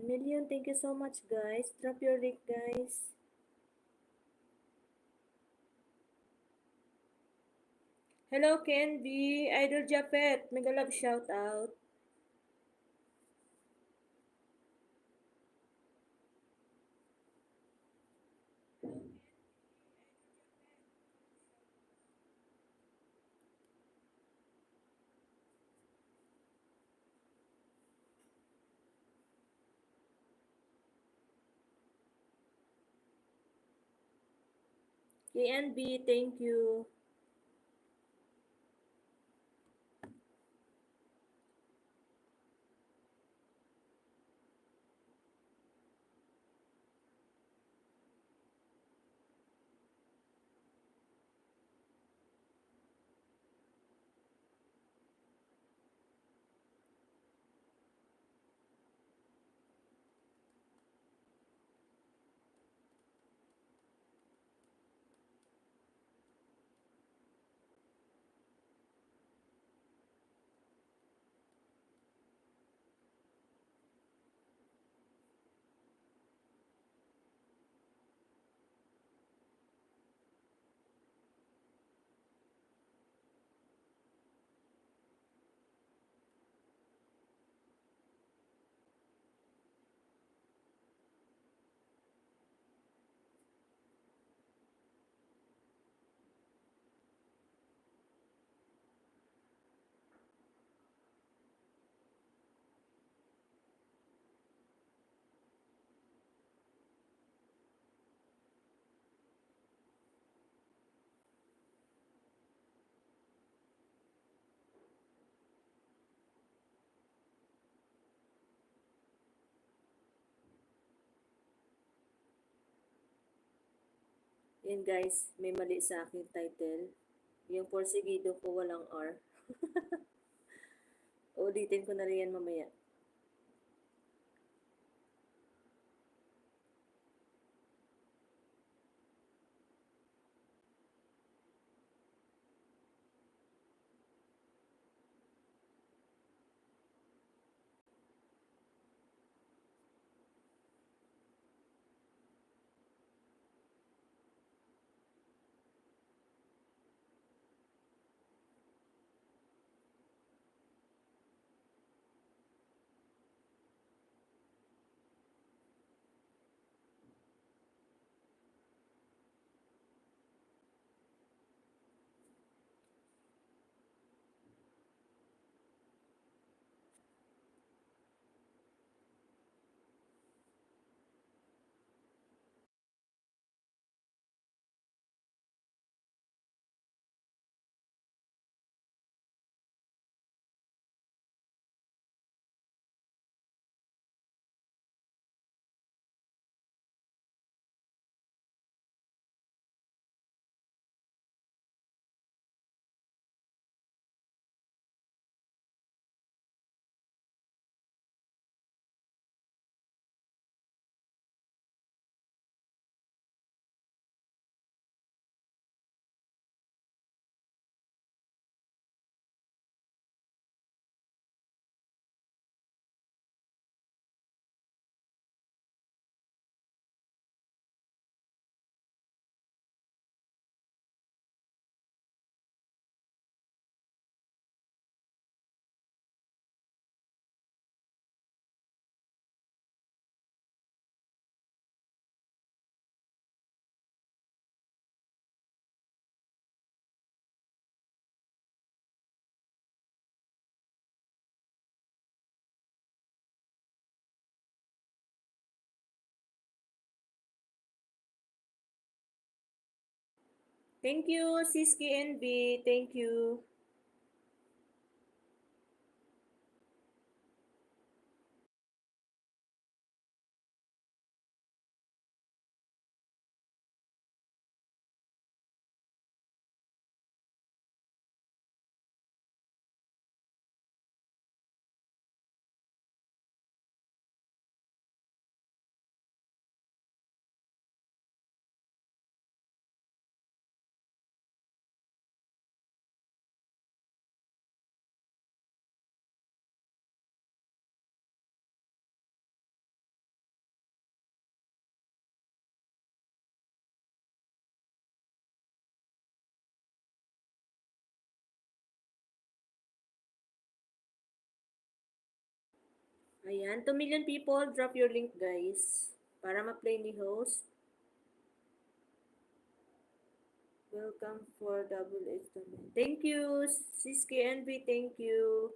1 million, thank you so much guys. Drop your link guys. Hello Candy, Idol Japet, mega love shout out. KNB, thank you. Yan guys, may mali sa aking title. Yung porsigido ko walang R. Ulitin ko na rin yan mamaya. Thank you, Sis KNB. Thank you. Ayan, 2 million people, drop your link guys. Para ma-play ni host. Welcome for double H. Thank you, Siski Envy, thank you.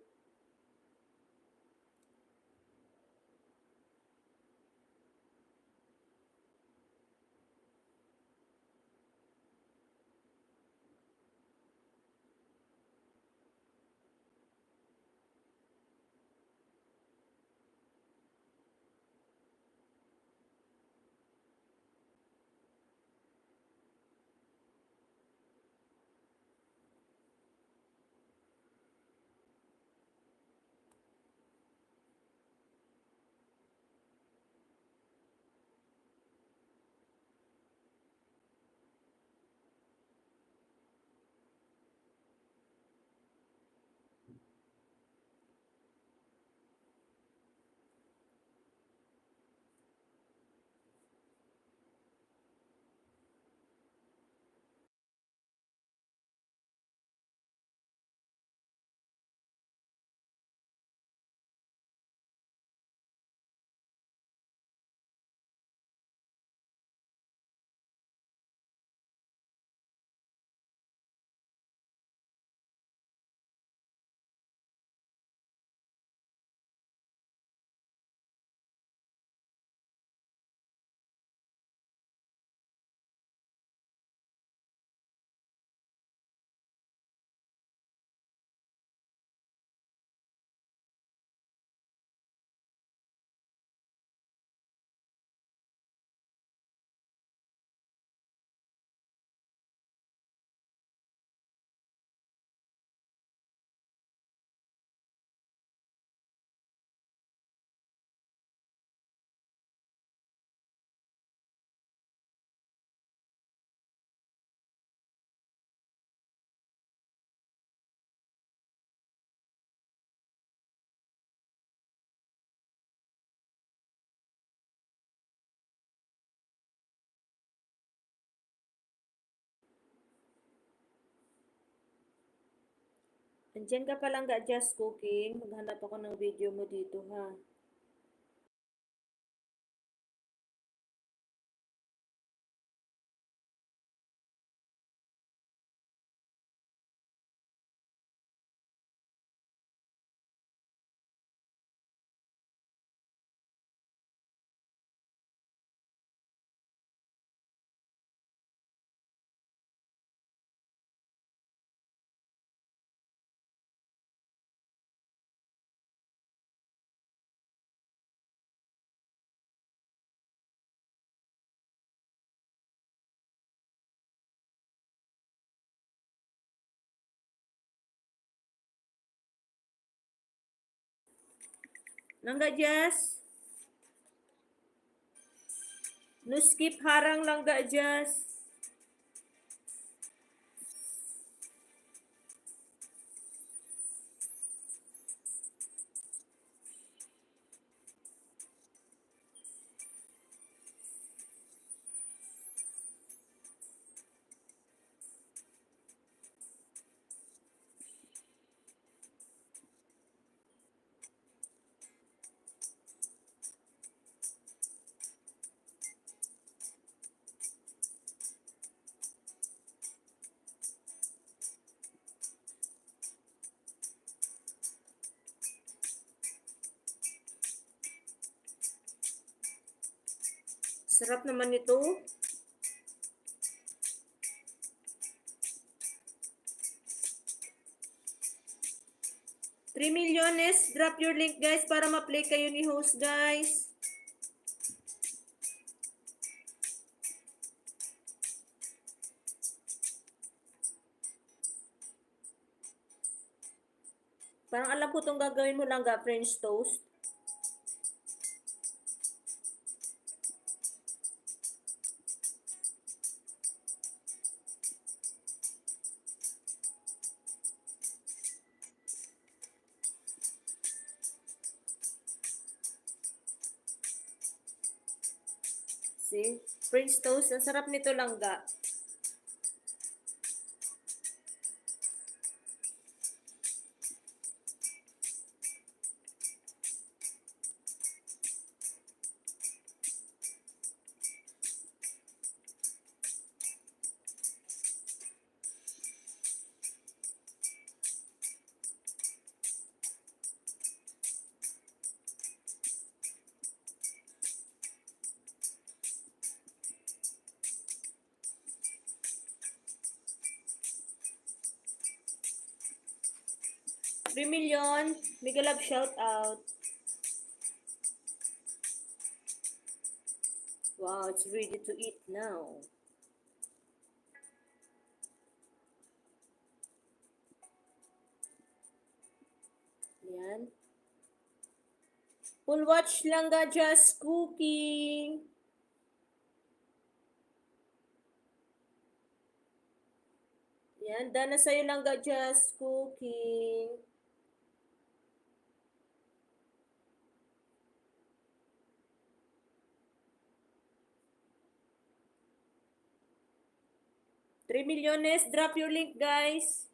Andiyan ka palang ga Just Cooking. Maghanap ako ng video mo dito ha. Langga Just. No skip harang langga Just. Sarap naman ito. 3 milyones, drop your link guys para ma-play kayo ni host guys. Parang alam ko itong gagawin mo lang ga French toast. See? French toast. Ang sarap nito langga. 3 million. Mega love shout out. Wow, it's ready to eat now. Yan. Full watch lang ga just cooking. Yan, dana sa'yo lang ga just cooking. $3 million. Drop your link, guys.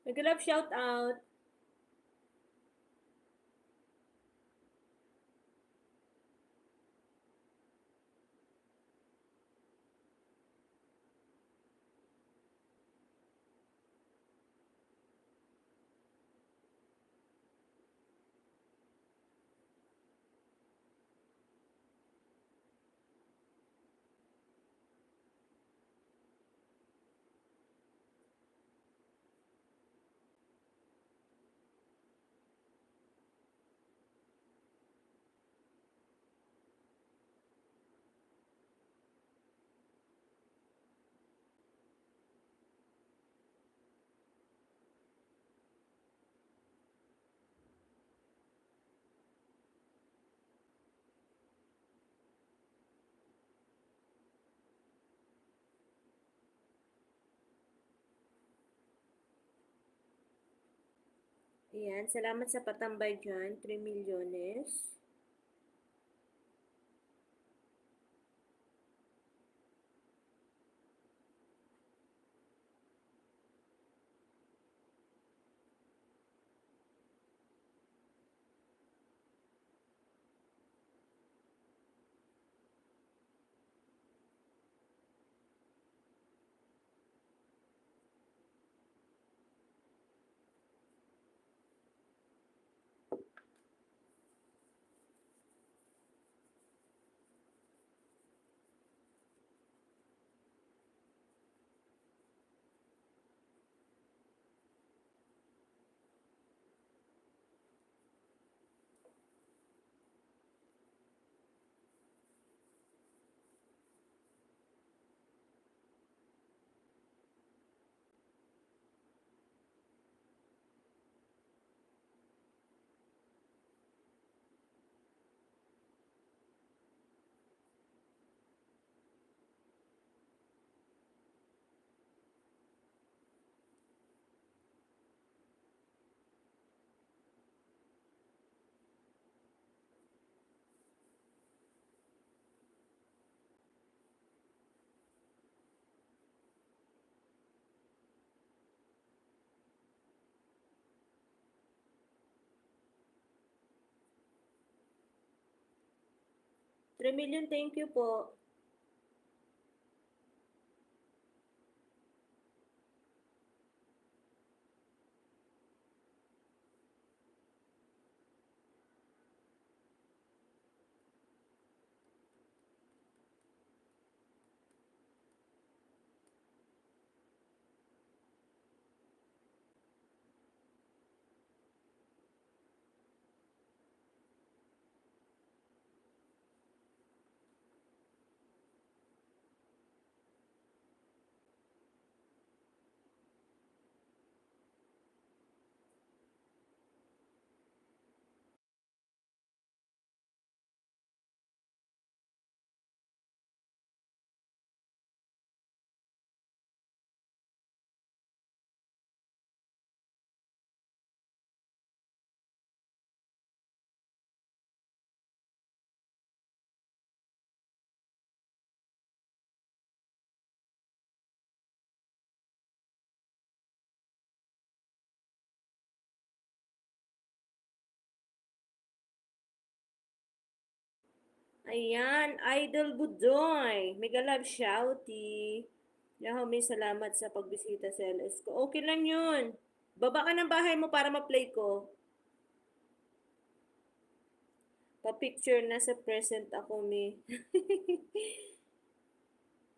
Mega love shout out. Ayan, salamat sa patambay dyan. 3 milyones. 3 million, thank you po. Ayan, Idol Budoy. Mega love shouty. May salamat sa pagbisita sa LS ko. Okay lang yun. Baba ka ng bahay mo para ma-play ko. Pa-picture na sa present ako, mi.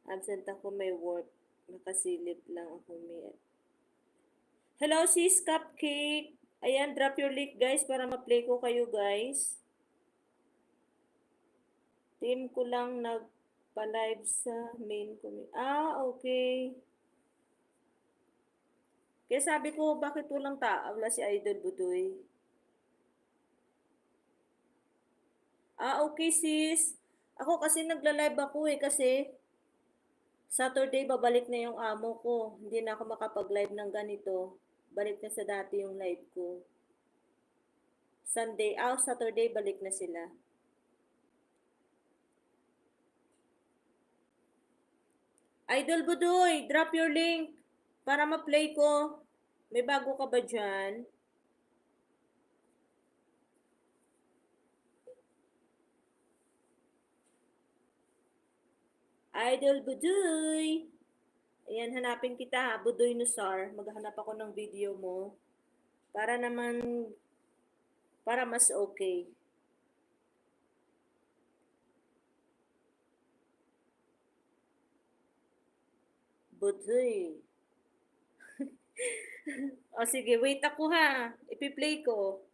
Absent ako, may work. Nakasilip lang ako, mi. Hello, sis Cupcake. Ayan, drop your link, guys, para ma-play ko kayo, guys. Team ko lang nagpa-live sa main community. Okay. Kaya sabi ko, bakit walang tao? Wala si Idol Budoy. Okay, sis. Ako kasi nagla-live ako kasi Saturday babalik na yung amo ko. Hindi na ako makapag-live ng ganito. Balik na sa dati yung live ko. Saturday balik na sila. Idol Budoy, drop your link para ma-play ko. May bago ka ba dyan? Idol Budoy. Ayan, hanapin kita ha, Budoy Nusar. Maghanap ako ng video mo. Para naman, para mas okay. Budoy. Sige, wait ako ha. Ipi-play ko.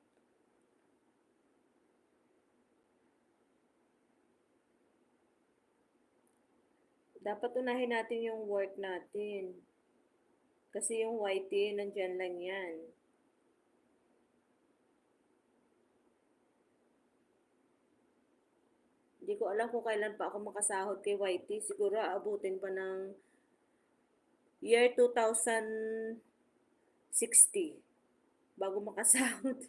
Dapat unahin natin yung work natin. Kasi yung YT, nandyan lang yan. Hindi ko alam kung kailan pa ako makasahod kay YT. Siguro aabutin pa ng year 2060 bago makasahod.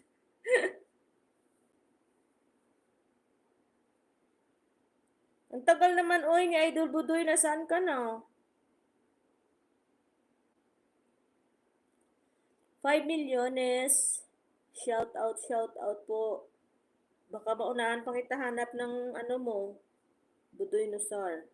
Ang tagal naman, oy, ni Idol Budoy, nasaan ka na? 5 milyones. Shout out po. Baka maunahan pa kita hanap ng ano mo, Budoy Nusar.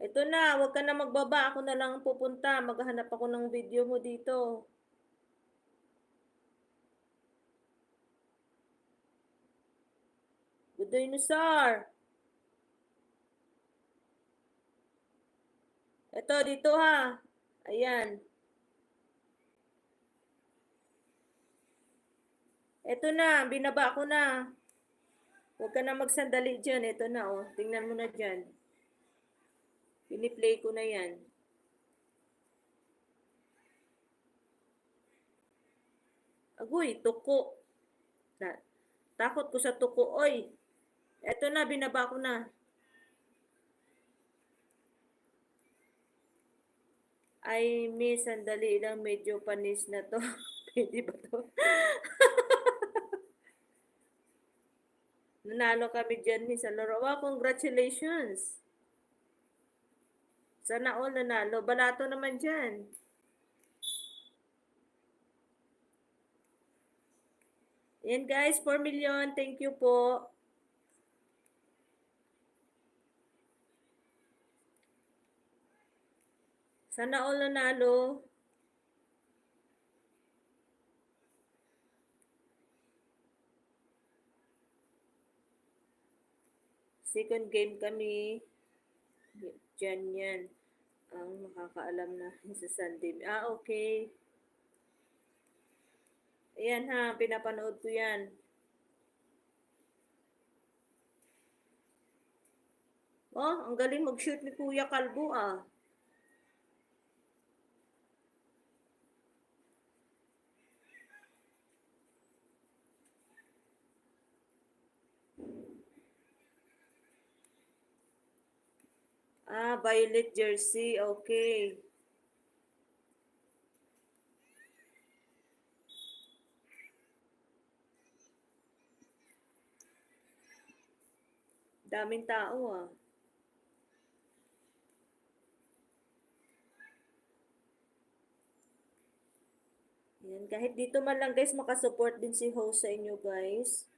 Ito na, wag ka na magbaba. Ako na lang pupunta. Maghahanap ako ng video mo dito. Budoy Nusar. Ito, dito ha. Ayan. Ito na, binaba ko na. Huwag ka na magsandali dyan. Ito na, oh. Tingnan mo na dyan. Piniplay ko na yan. Agoy, tuko. Takot ko sa tuko, oy. Ito na, binaba ko na. Ay, miss, sandali lang. Medyo panis na to. Pwede ba to? Nanalo kami dyan, miss. Wow, congratulations. Sana all nanalo. Balato naman dyan. Yan guys, 4 million. Thank you po. Sana all nanalo. Second game kami. Diyan yan. Ang makakaalam na sa Sunday. Okay. Ayan ha, pinapanood ko yan. Oh, ang galing mag-shoot ni Kuya Kalbo ah. Violet jersey. Okay. Daming tao ah. Yan, kahit dito man lang guys, makasupport din si host sa inyo guys.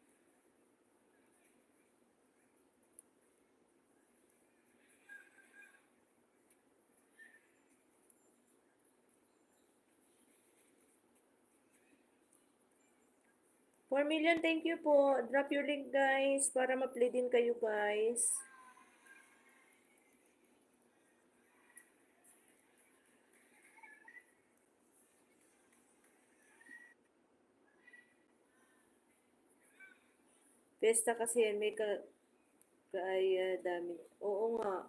$4 million, thank you po. Drop your link guys para ma-play din kayo guys. Pesta kasi yan, may kaya dami. Oo nga.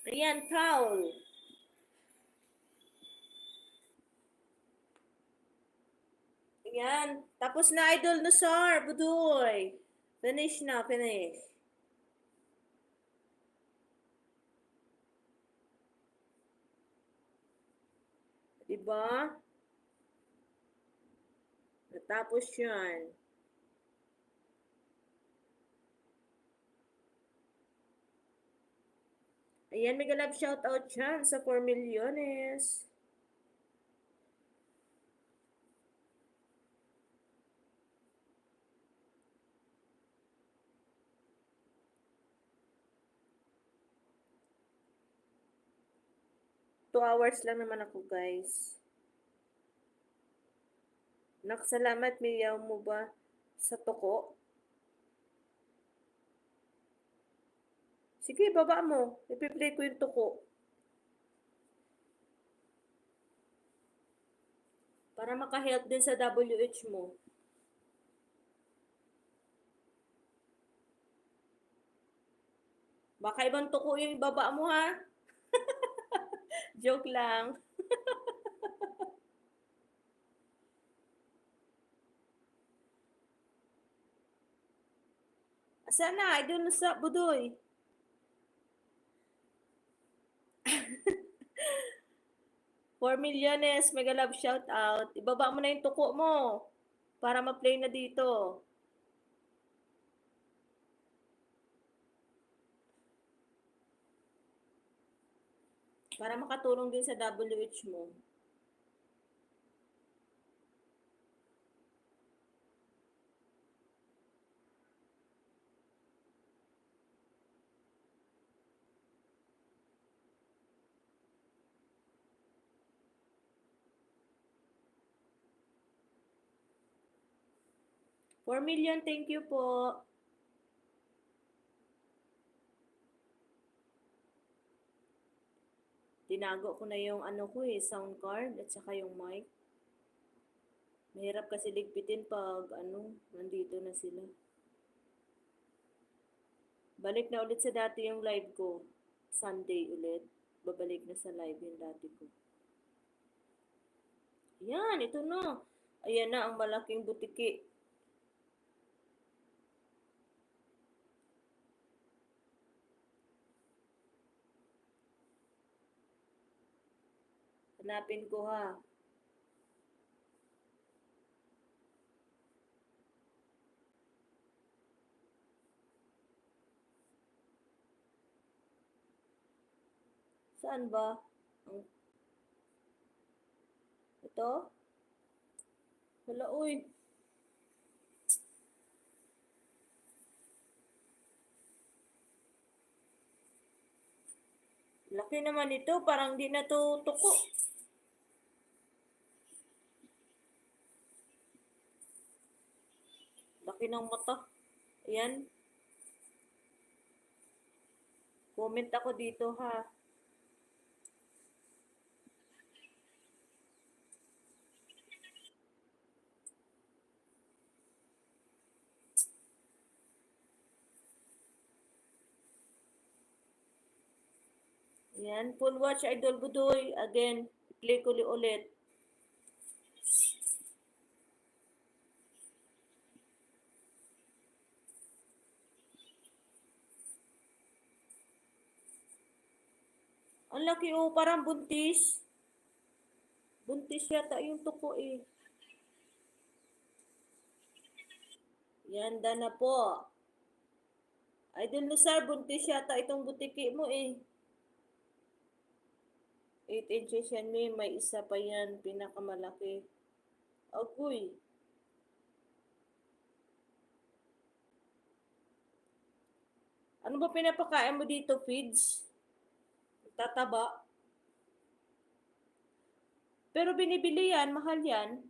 Ayan, foul. Ayan. Tapos na Idol Nusar, Budoy. Finish na, finish. Diba? Natapos yan. Ayan, mega love shoutout dyan sa 4 milyones. Two hours lang naman ako guys. Nakasalamat, miyaw mo ba sa toko? Sige, baba mo. Ipi-play ko yung toko. Para maka-help din sa WH mo. Baka ibang toko yung baba mo ha. Joke lang. Asan na? Doon sa Budoy. $4 milyones, mega love shout out. Ibaba mo na yung tuko mo para ma-play na dito. Para makatulong din sa WH mo. $4 million, thank you po. Tinago ko na yung ano ko sound card at saka yung mic. Mahirap kasi ligpitin pag nandito na sila. Balik na ulit sa dati yung live ko. Sunday ulit. Babalik na sa live yung dati ko. Yan, ito na. Ayan na ang malaking butiki. Hanapin ko ha. Saan ba? Ito? Wala, uy. Laki naman ito. Parang di natutuko. Laki ng mata. Ayan. Comment ako dito ha. Ayan. Full watch Idol Budoy. Again. Click ulit. Ang laki oh. Parang buntis. Buntis yata yung tuko eh. Yan, na po. Idol Luzar, buntis yata itong butiki mo eh. 8 inches yan may isa pa yan, pinakamalaki. Agoy. Ano ba pinapakain mo dito, feeds? Tataba. Pero binibili yan, mahal yan.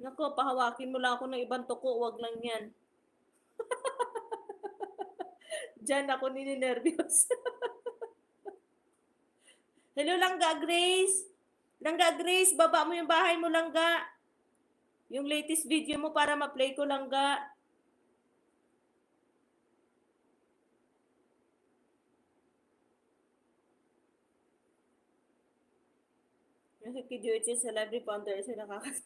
Nako, pahawakin mo lang ako ng ibang tuko, wag lang yan. Diyan ako nininervyos. Hello, Langga Grace. Langga Grace, baba mo yung bahay mo, Langga. Yung latest video mo para ma-play ko, Langga. Yung kiduit siya sa library founder siya nakakas...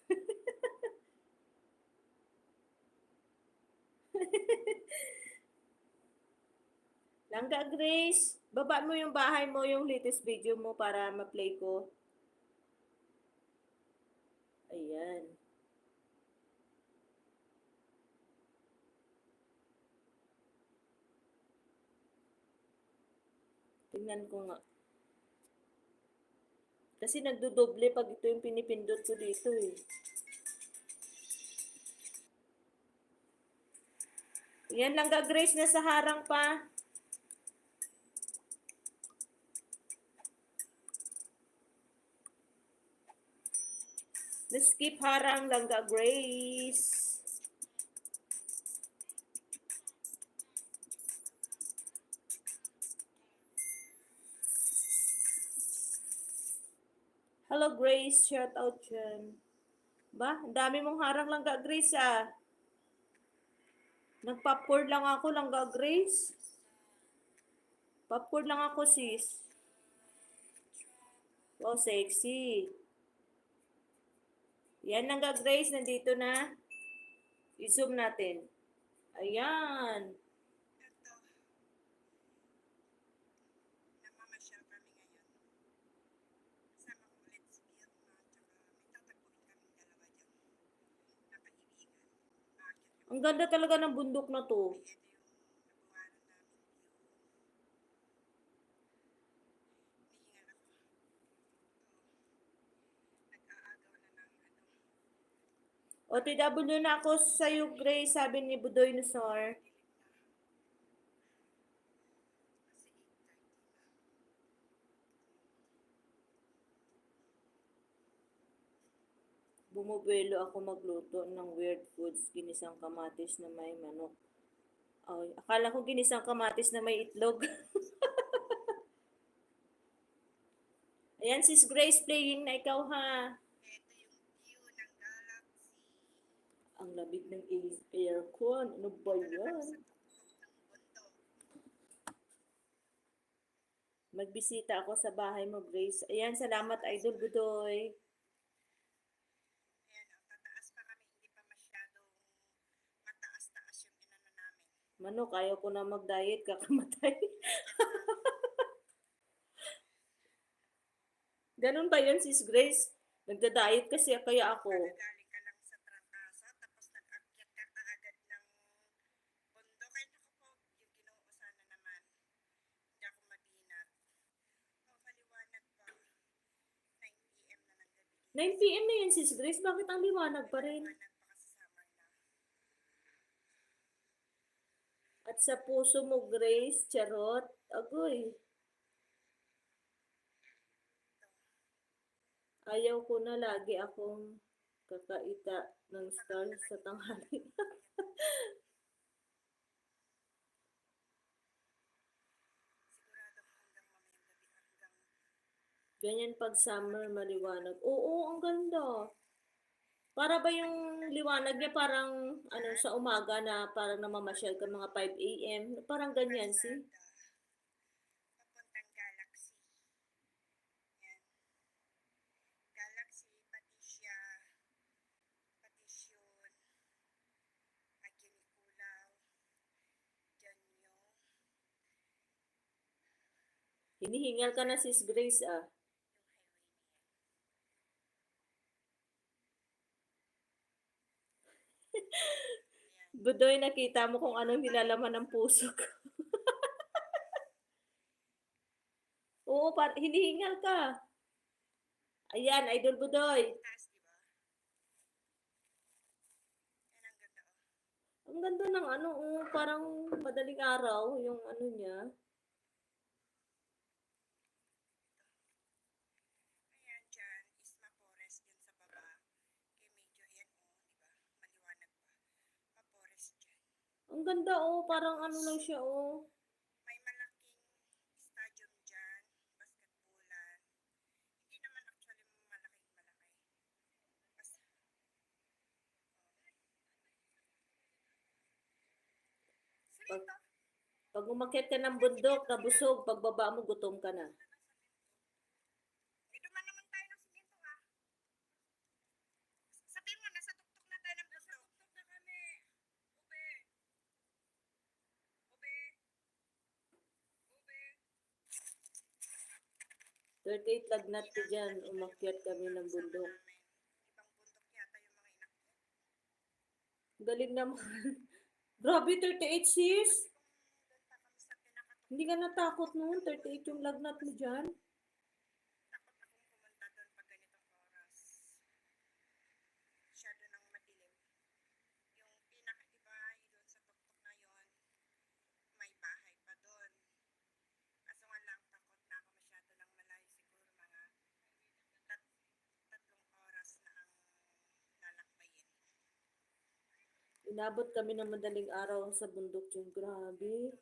Langga Grace, baba mo yung bahay mo, yung latest video mo para ma-play ko. Ayan. Tingnan ko nga. Kasi nagdodoble pag ito yung pinipindot ko dito eh. Yan lang ga Grace na sa harang pa. Na-skip harang lang ga Grace. Hello Grace, shout out dyan. Ba, ang dami mong harang lang ga Grace ah. Nag-popcorn lang ako lang ga Grace. Popcorn lang ako sis. Oh, sexy. Yan lang ga Grace, nandito na. I-zoom natin. Ayan. Ang ganda talaga ng bundok na to. OTW na ako sa'yo, Grace, sabi ni Budoy Nusor. Bumubuelo ako magluto ng weird foods, ginisang kamatis na may manok. Ay, akala ko ginisang kamatis na may itlog. Ayan, sis Grace, playing na ikaw ha. Ang lamig ng aircon. Ano ba yan? Magbisita ako sa bahay mo, Grace. Ayan, salamat, Idol Budoy. Manok, ayaw ko na mag-diet, kakamatay. Ganun ba yun, sis Grace? Nagda-diet kasi kaya ako. 9 PM na yan, Sis Grace. Bakit ang liwanag pa rin? At sa puso mo, Grace, charot. Agoy. Ayaw ko na lagi akong kakaita ng star sa tanghali. Ganyan pag summer, maliwanag. Oo, ang ganda. Para ba yung liwanag niya parang ano sa umaga na parang namamasyal ka mga 5 AM? Parang ganyan, si? Hinihingal ka na, Sis Grace, ah. Budoy, nakita mo kung anong nilalaman ng puso ko. Oo, hinihingal ka. Ayan, Idol Budoy. Ang ganda ng ano, oh, parang madaling araw yung ano niya. Ang ganda, oh, parang ano lang siya, oh. Pag, pag umakyat ka ng bundok, nabusog, pagbaba mo, gutom ka na. Thirty-eight lagnat ko dyan, umakyat kami ng bundok. Galing naman. Grabe, 38 sis. Hindi ka natakot noon, 38 yung lagnat mo dyan. Inabot kami ng madaling araw sa bundok yung grabe.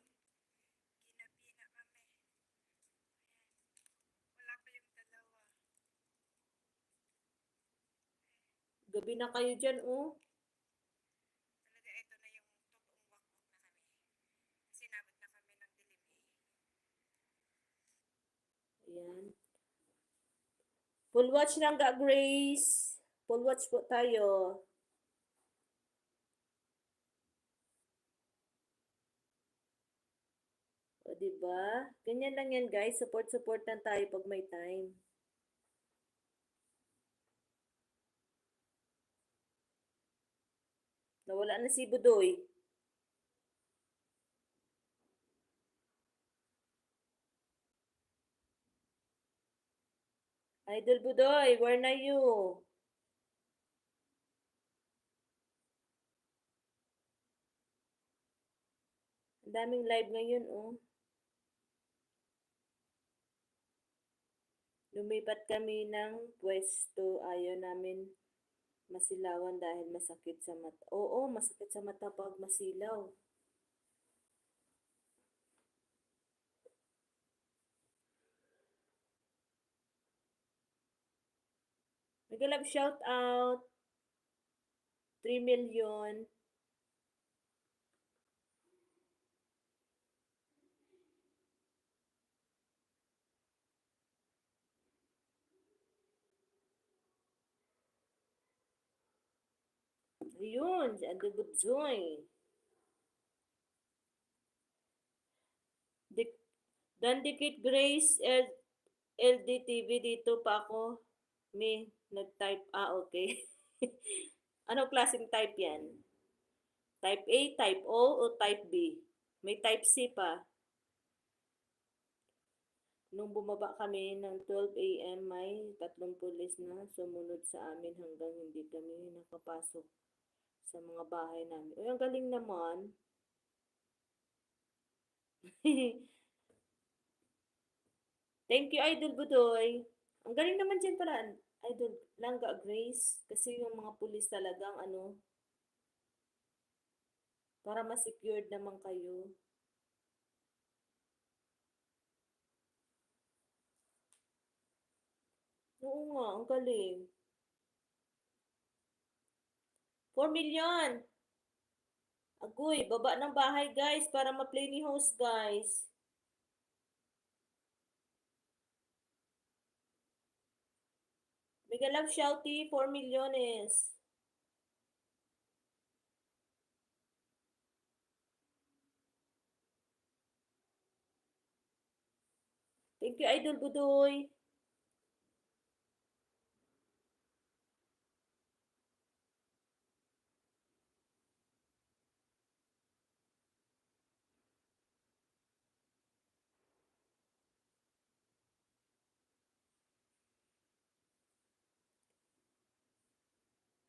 Gabi na kayo dyan, oh. Ayan. Full watch lang ga, Grace. Full watch po tayo. O, diba? Ganyan lang yan, guys. Support lang tayo pag may time. Nawala na si Budoy. Idol Budoy, where na you? Ang daming live ngayon, oh. Lumipat kami ng pwesto. Ayaw namin masilawan dahil masakit sa mata. Oo, masakit sa mata pag masilaw. Nagalab shout out. 3 million. Ayun, si Ando Budzoy. Dandikit Grace LDTV dito pa ako. May nag-type. Ah, okay. Anong klaseng type yan? Type A, type O, o type B? May type C pa. nung bumaba kami ng 12 a.m. may 3 pulis na sumunod sa amin hanggang hindi kami nakapasok sa mga bahay namin. Uy, ang galing naman. Thank you, Idol Budoy. Ang galing naman dyan pala, Idol Langga Grace. Kasi yung mga pulis talagang para ma-secured naman kayo. Oo nga, ang galing. 4 million! Agoy, baba ng bahay guys para ma-play ni host guys. Mega love shouty, 4 milyones. Thank you, Idol Budoy.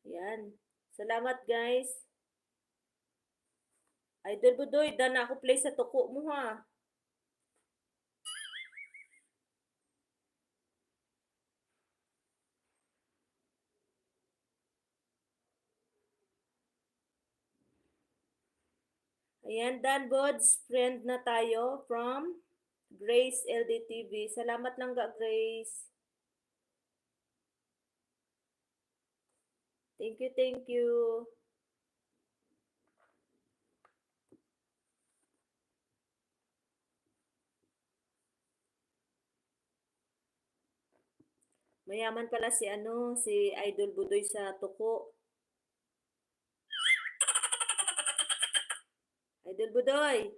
Yan. Salamat guys. Idol Budoy, dan ako play sa tuko mo ha. Ayan, Dan Bods, friend na tayo from Grace LDTV. Salamat lang ga, Grace. Thank you, thank you. Mayaman pala si Idol Budoy sa tuko. Idol Budoy,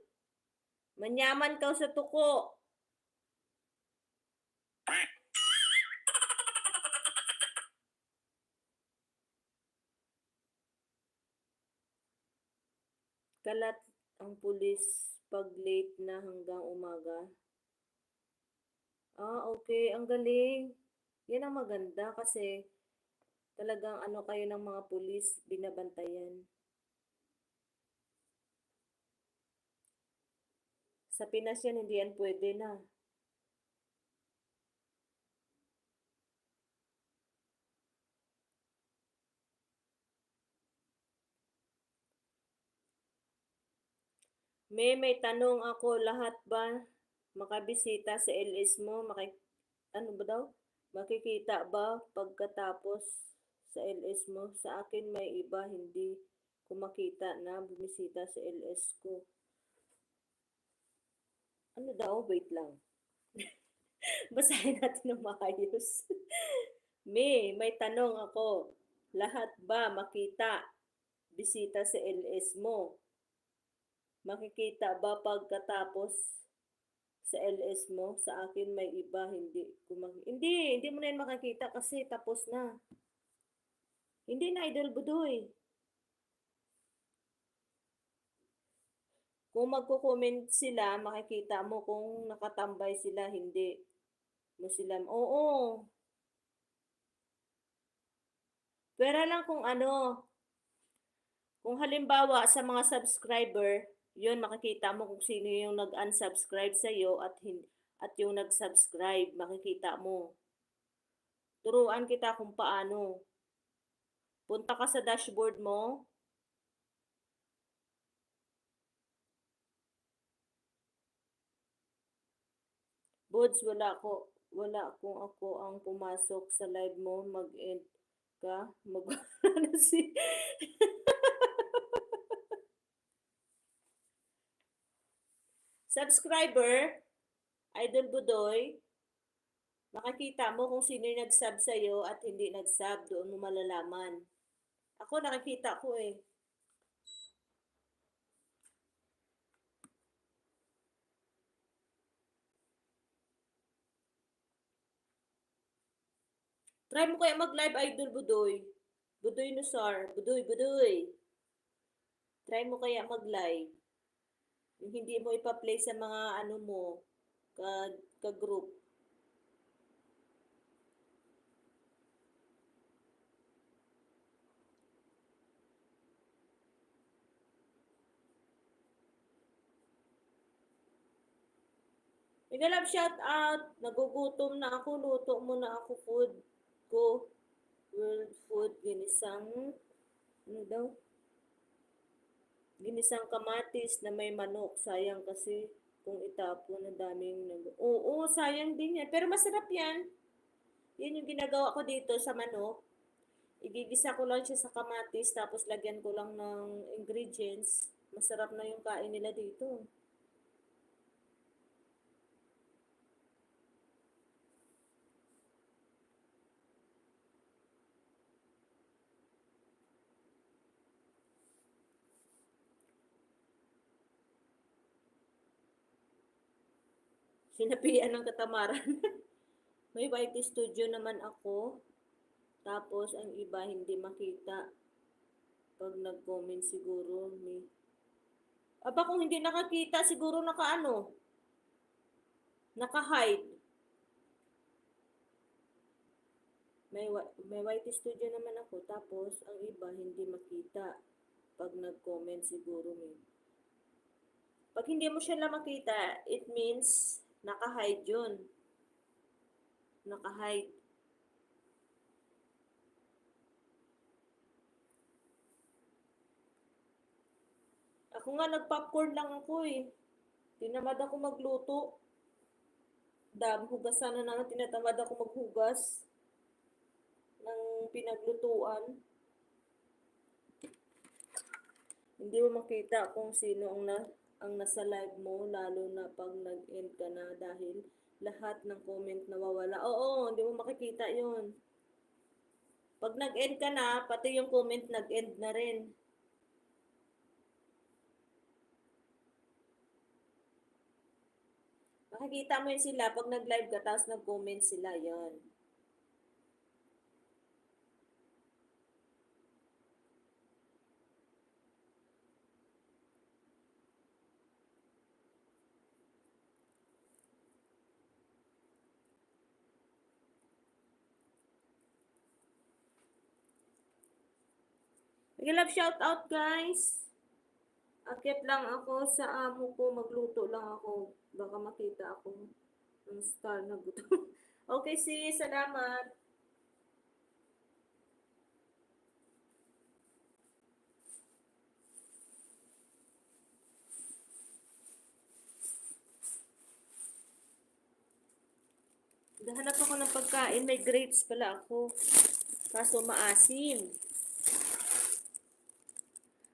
manyaman ka sa tuko. Kalat ang pulis pag late na hanggang umaga. Okay. Ang galing. Yan ang maganda kasi talagang kayo ng mga pulis, binabantayan. Sa Pinas yan, hindi yan pwede na. May tanong ako, lahat ba makabisita sa LS mo? Ano ba daw? Makikita ba pagkatapos sa LS mo? Sa akin may iba hindi ko makita na bumisita sa LS ko. Ano daw? Wait lang. Basahin natin ng maayos. May tanong ako. Lahat ba makita bisita sa LS mo? Makikita ba pagkatapos sa LS mo? Sa akin may iba, hindi ko hindi mo na yan makikita kasi tapos na. Hindi na, Idol Budoy. Kung magko-comment sila, makikita mo kung nakatambay sila, hindi mo sila. Oo. Pero lang kung halimbawa sa mga subscriber, yun makikita mo kung sino yung nag-unsubscribe sa iyo at yung nag-subscribe, makikita mo. Turuan kita kung paano. Punta ka sa dashboard mo. Bods, wala kung ako ang pumasok sa live mo, mag-end ka, na si subscriber, Idol Budoy, makikita mo kung sino yung nag-sub sa'yo at hindi nag-sub, doon mo malalaman. Ako nakikita ko eh. Try mo kaya mag-live, Idol Budoy. Budoy Nusar. Budoy. Try mo kaya mag-live. Yung hindi mo ipa-play sa mga ka-group. Mega love shout out. Nagugutom na ako. Luto mo na ako food ko. World food. Ginisang. Ano daw? Ginisang kamatis na may manok. Sayang kasi kung itapon na daming Oo, sayang din yan. Pero masarap yan. Yan yung ginagawa ko dito sa manok. Igigisa ko lang siya sa kamatis tapos lagyan ko lang ng ingredients. Masarap na yung kain nila dito. Sinapian ng katamaran. May YT studio naman ako. Tapos ang iba hindi makita. Pag nag-comment siguro may... Aba kung hindi nakakita siguro naka-ano. Naka-hide. May YT studio naman ako. Tapos ang iba hindi makita. Pag nag-comment siguro may... Pag hindi mo siya lang makita, it means naka-hide yun. Naka-hide. Ako nga nag-popcorn lang ako eh. Tinamad ako magluto. Hugasan na naman, tinatamad ako maghugas ng pinaglutuan. Hindi mo makita kung sino ang nasa live mo, lalo na pag nag-end ka na dahil lahat ng comment nawawala. Oo, hindi mo makikita yun. Pag nag-end ka na, pati yung comment nag-end na rin. Makikita mo yun sila pag nag-live ka tapos nag-comment sila, yon. Love shout out guys. Akit lang ako sa amo ko, magluto lang ako. Baka makita ako ng star na gutom. Okay sis, salamat. Hanap ako ng pagkain, may grapes pala ako. Kaso maasim.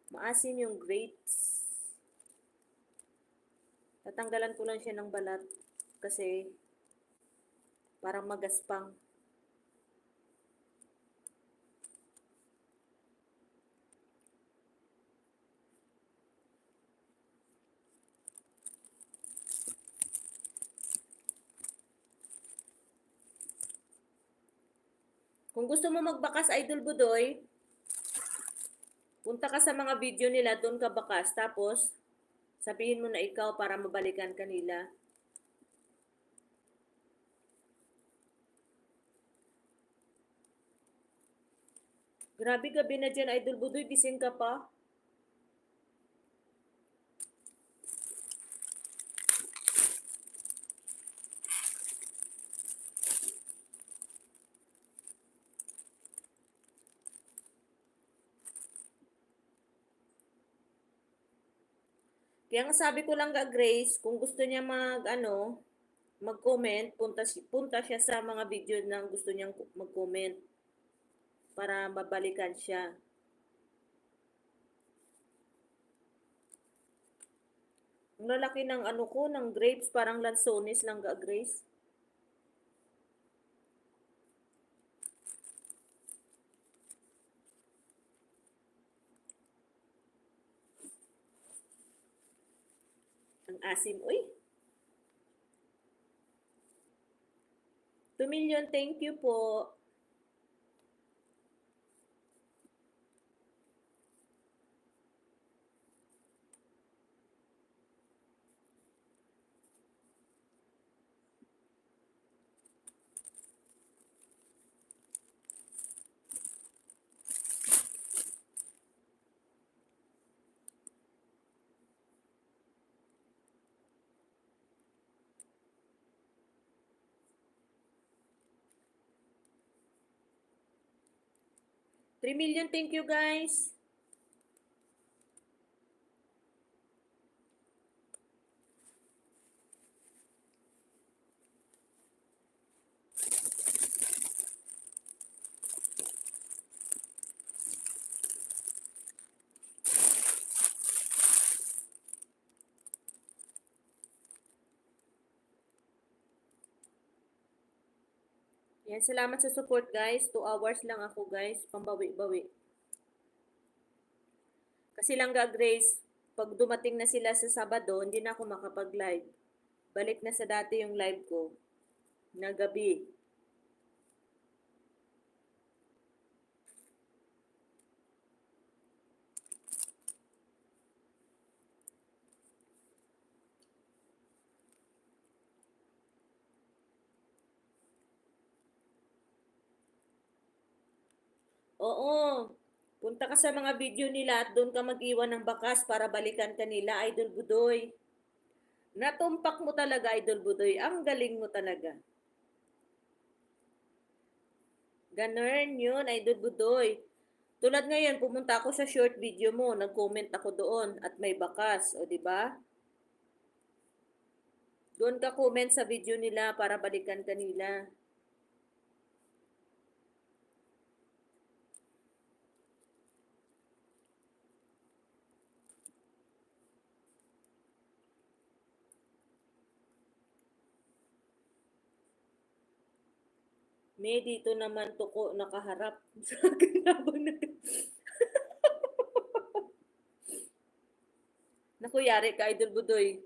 Maasim yung grapes. Tatanggalan ko lang siya ng balat kasi parang magaspang. Kung gusto mo magbakas, Idol Budoy, punta ka sa mga video nila, doon ka bakas. Tapos, sabihin mo na ikaw para mabalikan kanila. Grabe gabi na dyan, Idol Budoy, gising ka pa. Kaya nga sabi ko lang ka Grace, kung gusto niya mag-comment, punta siya sa mga video na gusto niyang mag-comment para mabalikan siya. Ang lalaki ng ng grapes, parang lansones lang ka Grace. Ang asim, uy. 2 million, thank you po. 3 million, thank you guys. Yan, salamat sa support guys. 2 hours lang ako guys, pambawi-bawi. Kasi lang ga Grace, pag dumating na sila sa Sabado, hindi na ako makapag-live. Balik na sa dati yung live ko na gabi. Oo. Punta ka sa mga video nila at doon ka mag-iwan ng bakas para balikan ka nila, Idol Budoy. Natumpak mo talaga, Idol Budoy. Ang galing mo talaga. Ganun yun, Idol Budoy. Tulad ngayon, pumunta ako sa short video mo, nag-comment ako doon at may bakas, o di ba? Doon ka comment sa video nila para balikan ka nila. May dito naman tuko nakaharap sa akin habang Naku, yari ka, Idol Budoy.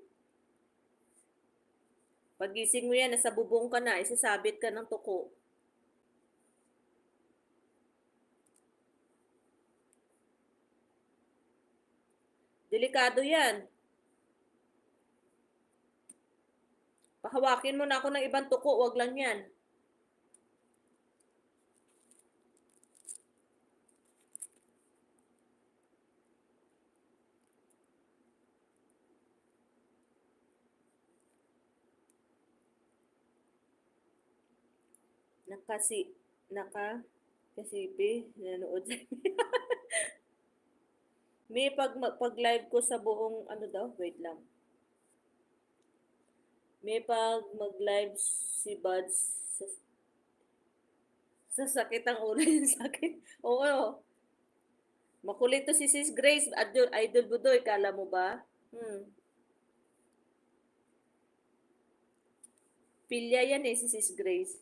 Pagising mo yan, nasa bubong ka na, isasabit ka ng tuko. Delikado yan. Pahawakin mo na ako ng ibang tuko, wag lang yan. Nakasipi, nanood sa May pag live ko sa buong ano daw, wait lang. May pag mag-live si Buds sa sakit ang ulo yung sakit. Oo. Makulit to si Sis Grace, Idol Budoy, kala mo ba? Hmm. Pilya yan eh, si Sis Grace.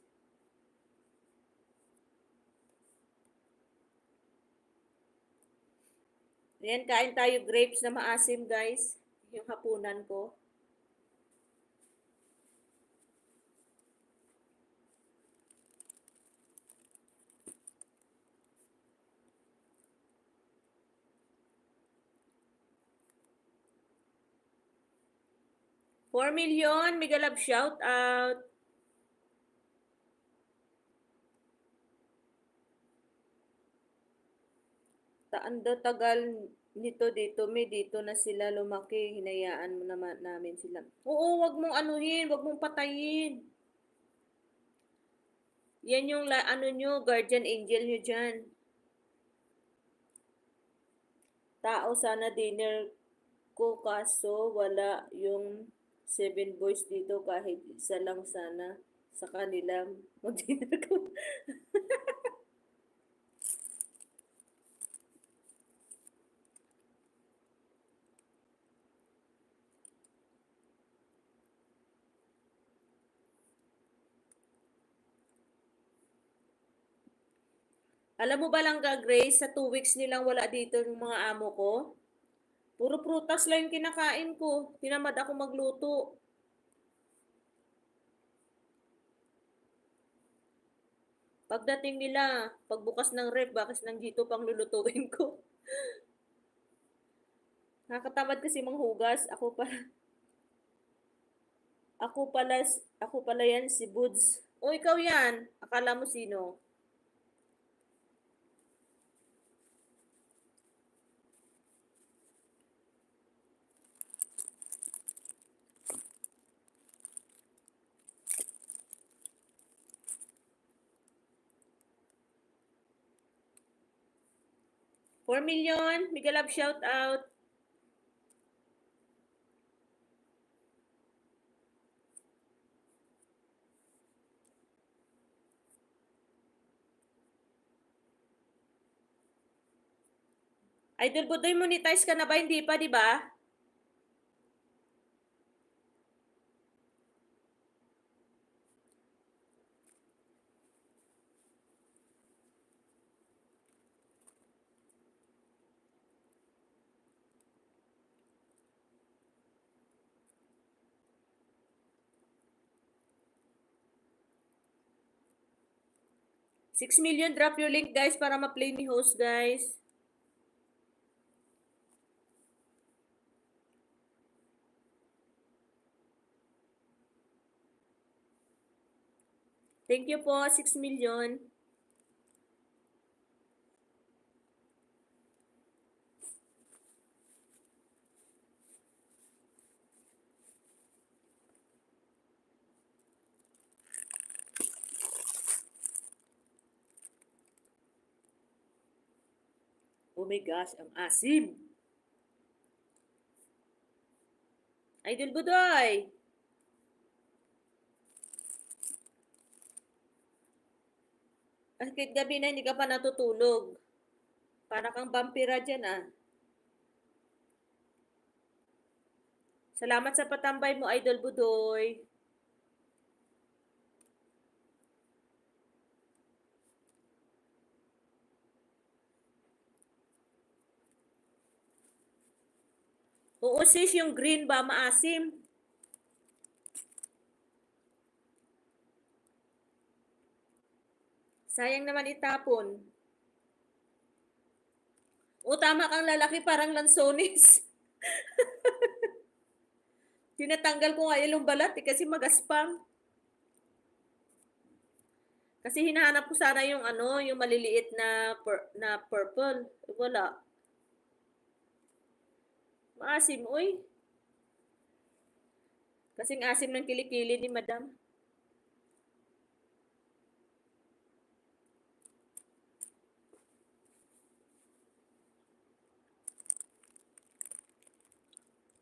Ayan, kain tayo grapes na maasim, guys. Yung hapunan ko. $4 million, mega love shout out. Taanda tagal nito dito, may dito na sila lumaki, hinayaan mo naman namin sila. Oo, wag mong anuhin, wag mong patayin. Yan yung ano nyo, guardian angel nyo dyan. Tao sana dinner ko kaso wala yung 7 boys dito kahit isa lang sana sa kanila mag-dinner ko. Alam mo ba lang ka, Grace, sa 2 weeks nilang wala dito yung mga amo ko? Puro prutas lang yung kinakain ko. Tinamad ako magluto. Pagdating nila, pagbukas ng ref, bakas ng dito pang lulutuin ko. Nakakatamad kasi manghugas. Ako pala, ako pala yan si Buds. O ikaw yan. Akala mo sino? 4 million, mega love shout out. Idol Budoy, monetize ka na ba? Hindi pa, di ba? Six million, drop your link guys para ma-play ni host guys. Thank you po, 6 million. Oh my gosh, ang asim. Idol Budoy. Kahit gabi na hindi ka pa natutulog. Para kang vampira dyan ah. Salamat sa patambay mo, Idol Budoy. Oo sis, yung green ba maasim? Sayang naman itapon. O tama kang lalaki, parang lansones. Tinatanggal ko nga yung balat eh, kasi magaspang. Kasi hinahanap ko sana yung ano, yung maliliit na purple. Wala. Maasim, uy. Kasing asim ng kilikili ni madam.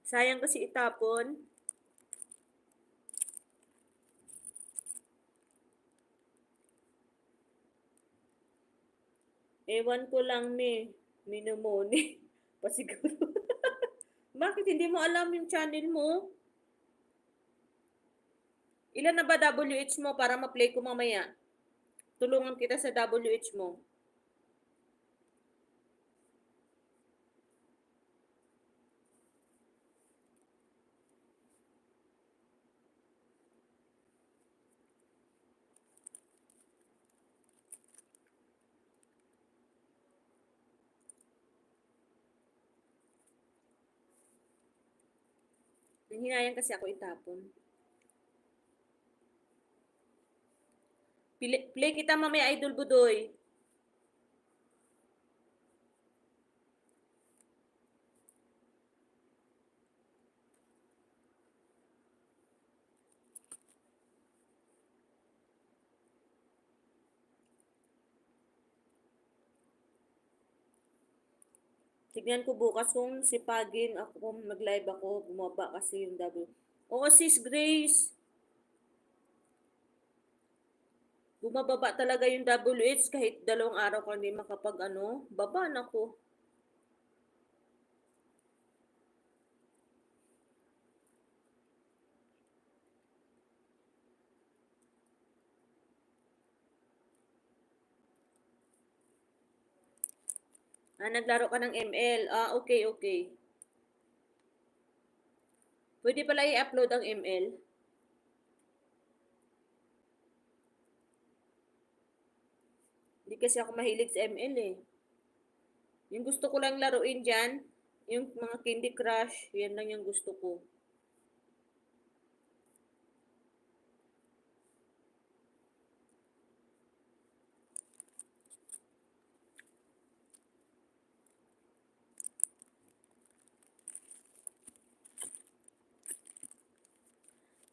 Sayang kasi itapon. Ewan ko lang minumoni. Pasiguro. Bakit hindi mo alam yung channel mo? Ilan na ba WH mo para ma-play ko mamaya? Tulungan kita sa WH mo. Nanghinayang kasi ako itapon. Play kita mamaya, Idol Budoy. Tignan ko bukas kung sipagin ako, kung mag-live ako, bumaba kasi yung W. Oo, sis Grace. Bumababa talaga yung WH kahit 2 araw ko hindi makapag ano, baba na ko. Naglaro ka ng ML. Okay, okay. Pwede pala i-upload ang ML. Hindi kasi ako mahilig sa ML eh. Yung gusto ko lang laruin dyan, yung mga Candy Crush, yan lang yung gusto ko.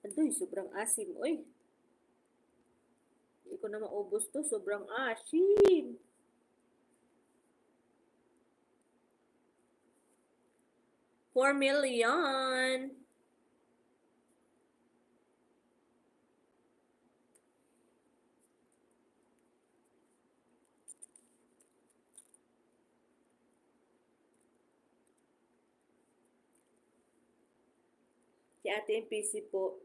Adoy, sobrang asim. Uy, hindi ko na maubos to. Sobrang asim. 4 million. Si ate yung PC po.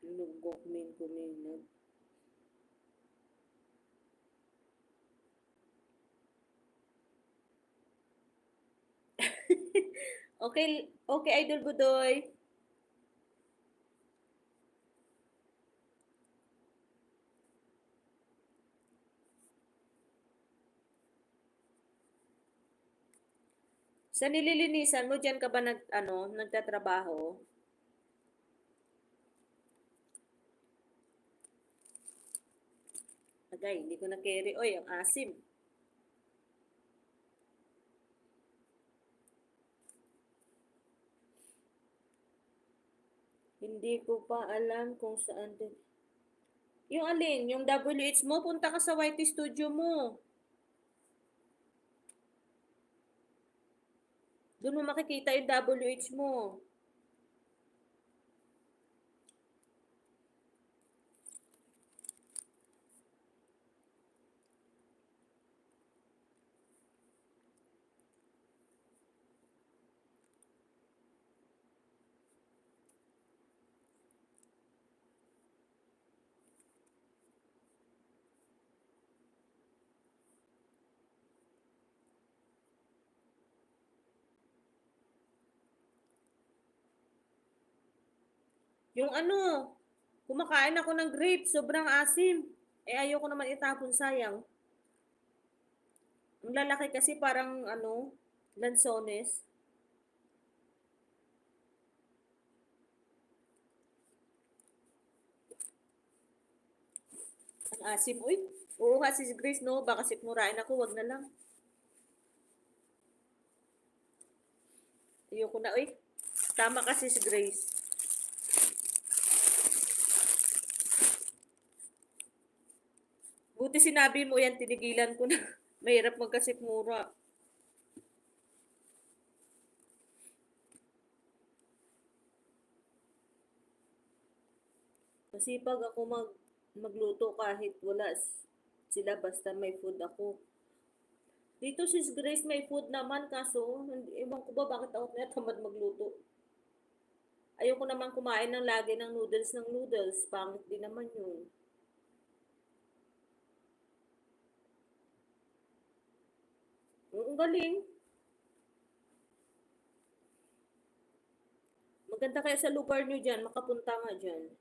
Lugok min kuminag. Okay, okay, Idol Budoy. Sa nililinisan mo, diyan ka ba nagtatrabaho? Agay, hindi ko na carry. Oy, ang asim. Hindi ko pa alam kung saan din. Yung alin, yung WH mo, punta ka sa YT Studio mo. Doon mo makikita yung WH mo. Yung kumakain ako ng grapes, sobrang asim. Eh, ayoko naman itapon, sayang. Ang lalaki kasi parang lansones. Ang asim. Uy, oo nga si Grace, no? Baka sikmurain ako, wag na lang. Ayoko na, uy. Tama kasi si Grace. Buti sinabi mo yan, tinigilan ko na. Mahirap magkasikmura. Masipag ako magluto kahit wala sila basta may food ako. Dito si Grace may food naman kaso ewan ko ba bakit ako tinatamad magluto. Ayoko naman kumain ng lagi ng noodles. Pangit din naman yun. Ang galing. Maganda kaya sa lugar nyo dyan, makapunta nga dyan.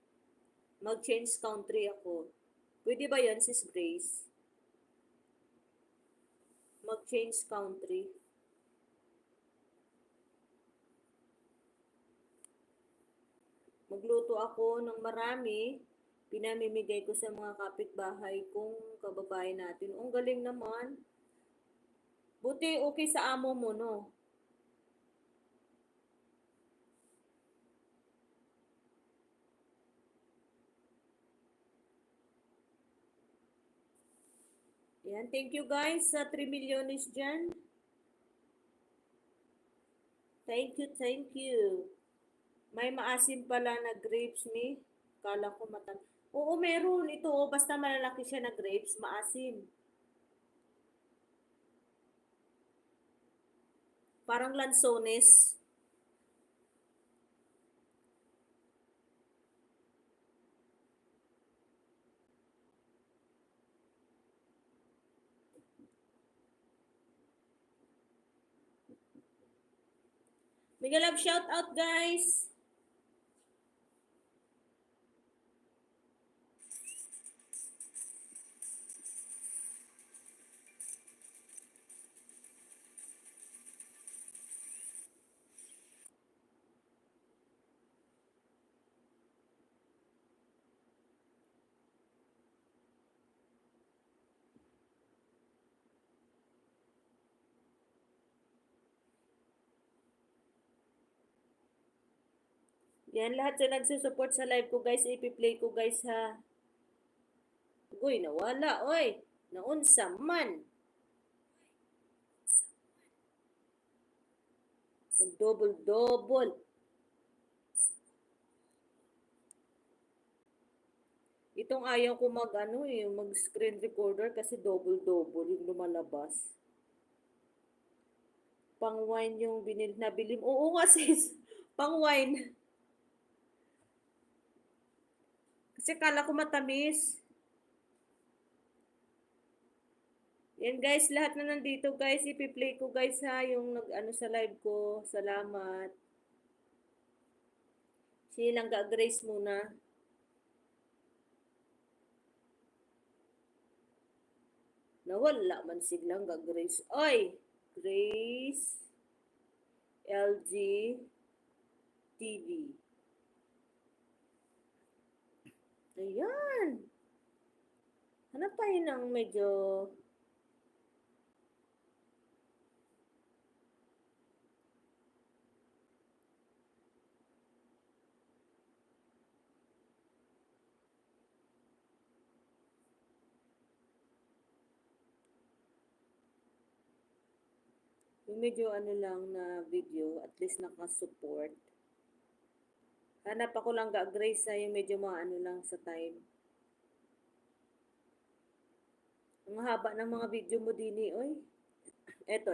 Mag-change country ako. Pwede ba yan, Sis Grace? Mag-change country. Magluto ako ng marami, pinamimigay ko sa mga kapitbahay kong kababayan natin. Ang galing naman. Buti okay sa amo mo, no? Yan, thank you guys sa 3 milyones dyan. Thank you, thank you. May maasim pala na grapes ni. Kala ko matan. Oo, meron. Ito, basta malalaki siya na grapes, maasim. Parang lansones. Mega love shout out guys. Yan, lahat sa nagsusupport sa live ko guys, ipi-play ko guys ha. Uy, nawala, oy. Naunsa man. Double-double. Itong ayaw ko mag screen recorder kasi double-double yung lumalabas. Pang wine yung nabili mo. Oo nga sis, pang wine. Kasi kala ko matamis. Yan guys, lahat na nandito guys, ipi-play ko guys ha, yung nag-ano sa live ko. Salamat. Silang Grace muna. Nawala man silang Grace. Oy! Grace LG TV. Ayan. Hanap tayo ng medyo yung medyo ano lang na video, at least naka-support. Hanap ako lang Grace na yung medyo mga ano lang sa time. Ang haba ng mga video mo din oy. Ito.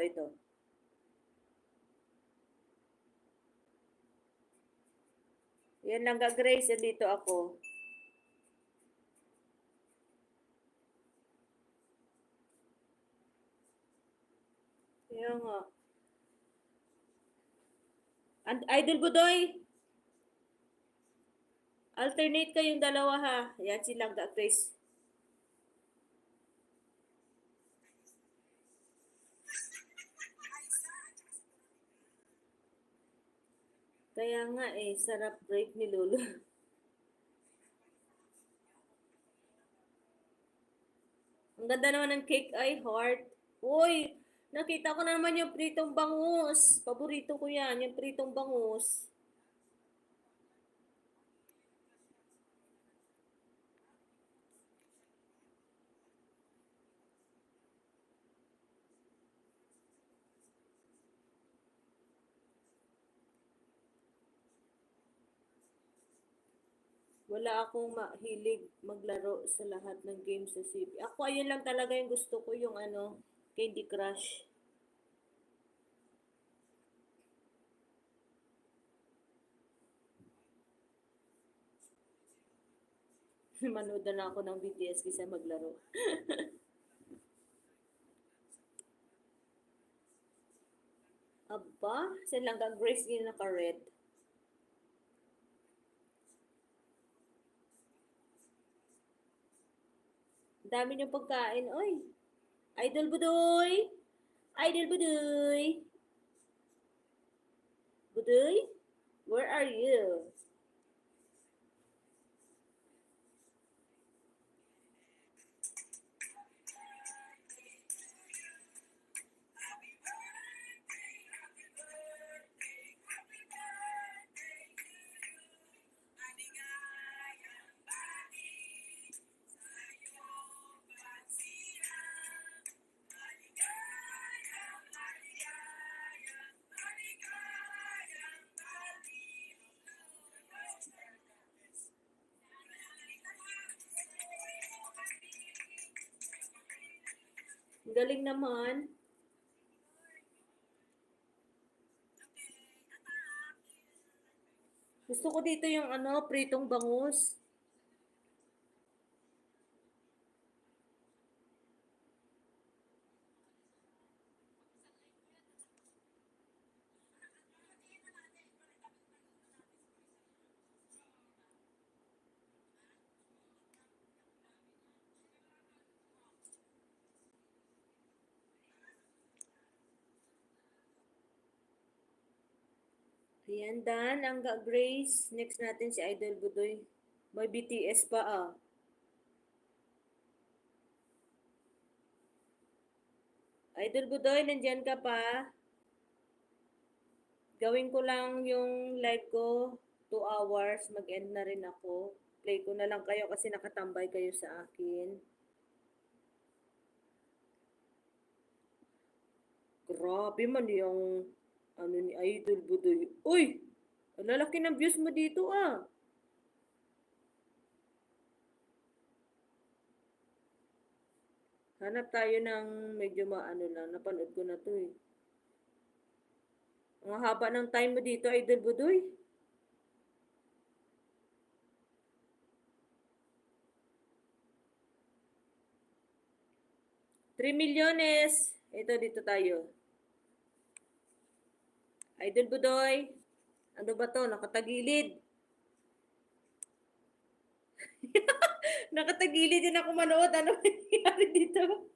Yan lang Grace, dito ako. Kaya nga. Idol Budoy, alternate kayong dalawa ha. Yan silang Grace. Kaya nga sarap break ni Lolo. Ang ganda naman ng cake ay heart. Uy, nakita ko na naman yung pritong bangus. Paborito ko yan, yung pritong bangus. Wala akong mahilig maglaro sa lahat ng games sa CP. Ako, ayun lang talaga yung gusto ko, yung Candy Crush. Manood na ako ng BTS kaysa maglaro. Aba, silang Grace din naka-red. Dami niyong pagkain, oy. Idol Budoy! Idol Budoy! Budoy? Where are you? Galing naman. Gusto ko dito yung pritong bangus. Ayan, Dan, ang Grace. Next natin si Idol Budoy. May BTS pa Idol Budoy, nandyan ka pa? Gawin ko lang yung live ko. 2 hours. Mag-end na rin ako. Play ko na lang kayo kasi nakatambay kayo sa akin. Grabe man yung Ano ni Idol Budoy? Uy! Ang lalaki ng views mo dito ah. Hanap tayo ng medyo maano lang. Napanood ko na to eh. Ang haba ng time mo dito, Idol Budoy. $3 milyones. Ito, dito tayo. Idol Budoy. Ano ba to? Nakatagilid. Nakatagilid din ako manood. Ano nangyari dito?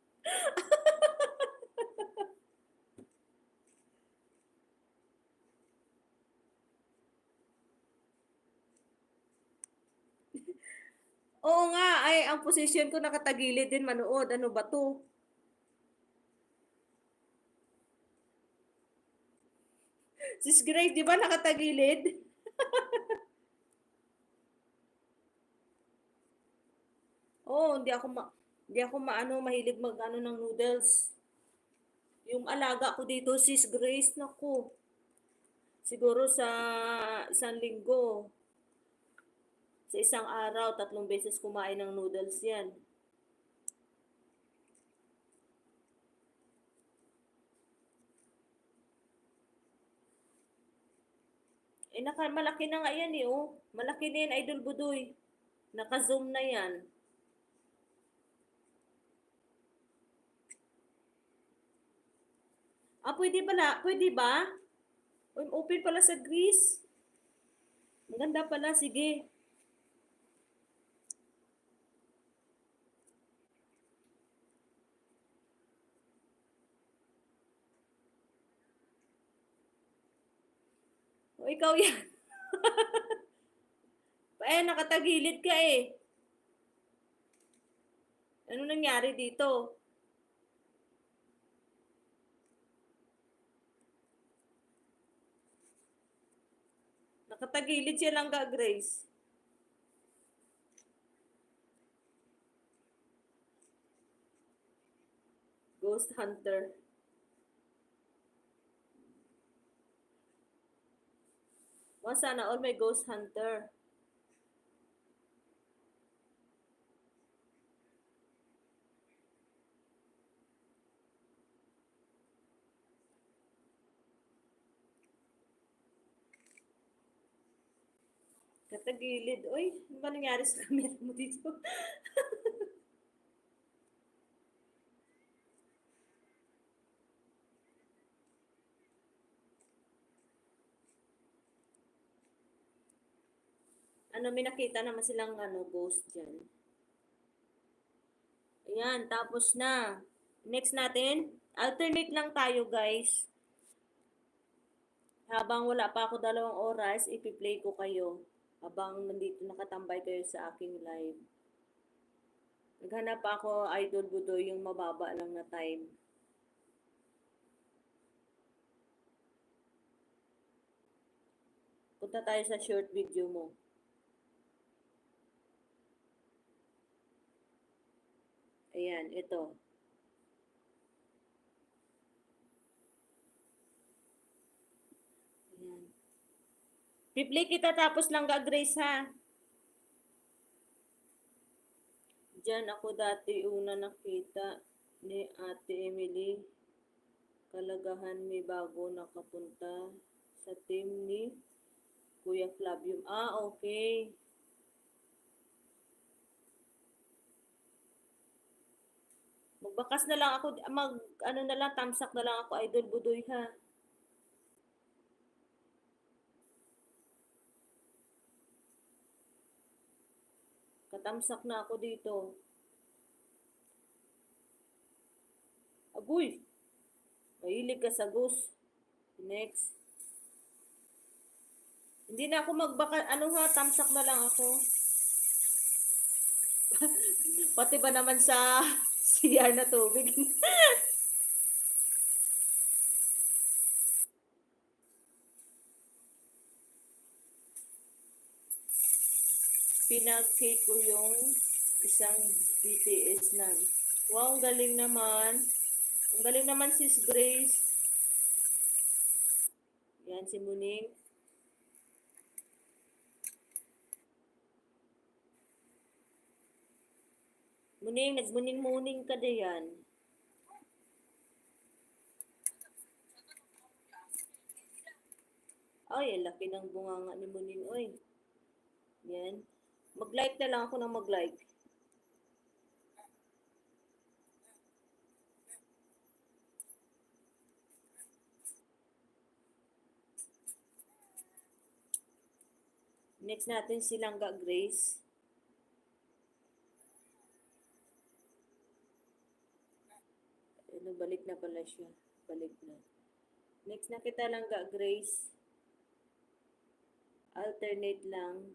Oo nga, ay ang posisyon ko nakatagilid din manood. Ano ba to? Sis Grace, di ba nakatagilid? Oo, hindi ako maano mahilig mag-ano ng noodles. Yung alaga ko dito, Sis Grace, naku. Siguro sa isang linggo, sa isang araw, 3 beses kumain ng noodles yan. Eh, malaki na nga yan eh, oh. Malaki na yan, Idol Budoy. Naka-zoom na yan. Ah, pwede pala. Pwede ba? Open pala sa Greece. Maganda pala, sige. O, ikaw yan. Eh, nakatagilid ka eh. Ano nangyari dito? Nakatagilid siya lang ka, Grace. Ghost Hunter. Sana all may Ghost Hunter. Katagilid. Uy, ano ba nangyari sa camera mo dito? Ano, may nakita naman silang ghost dyan. Ayan, tapos na. Next natin, alternate lang tayo guys. Habang wala pa ako 2 oras, ipi-play ko kayo. Habang nandito nakatambay kayo sa aking live. Naghanap ako, Idol Budoy, yung mababa lang na time. Punta tayo sa short video mo. Ayan, ito. Ayan. Piplay kita tapos lang ga, Grace, ha? Diyan ako dati una nakita ni Ate Emily. Kalagahan may bago nakapunta sa team ni Kuya Flavium. Ah, okay. Magbakas na lang ako, ano na lang, tamsak na lang ako, Idol Budoy, ha? Katamsak na ako dito. Agoy! Mahilig ka sa ghost. Next. Hindi na ako magbaka, ano ha, tamsak na lang ako. Pati ba naman sa CR na tubig? Pinag-cake ko yung isang BTS na. Wow, ang galing naman. Ang galing naman sis Grace. Yan si Muning. Muning, nagmuning-muning ka diyan. Ay, ang laki ng bunganga ni Muning, oy. Yan. Mag-like na lang ako ng mag-like. Next natin si Langga Grace. Ano, balik na pala siya. Balik na. Next na kita Langga Grace. Alternate lang.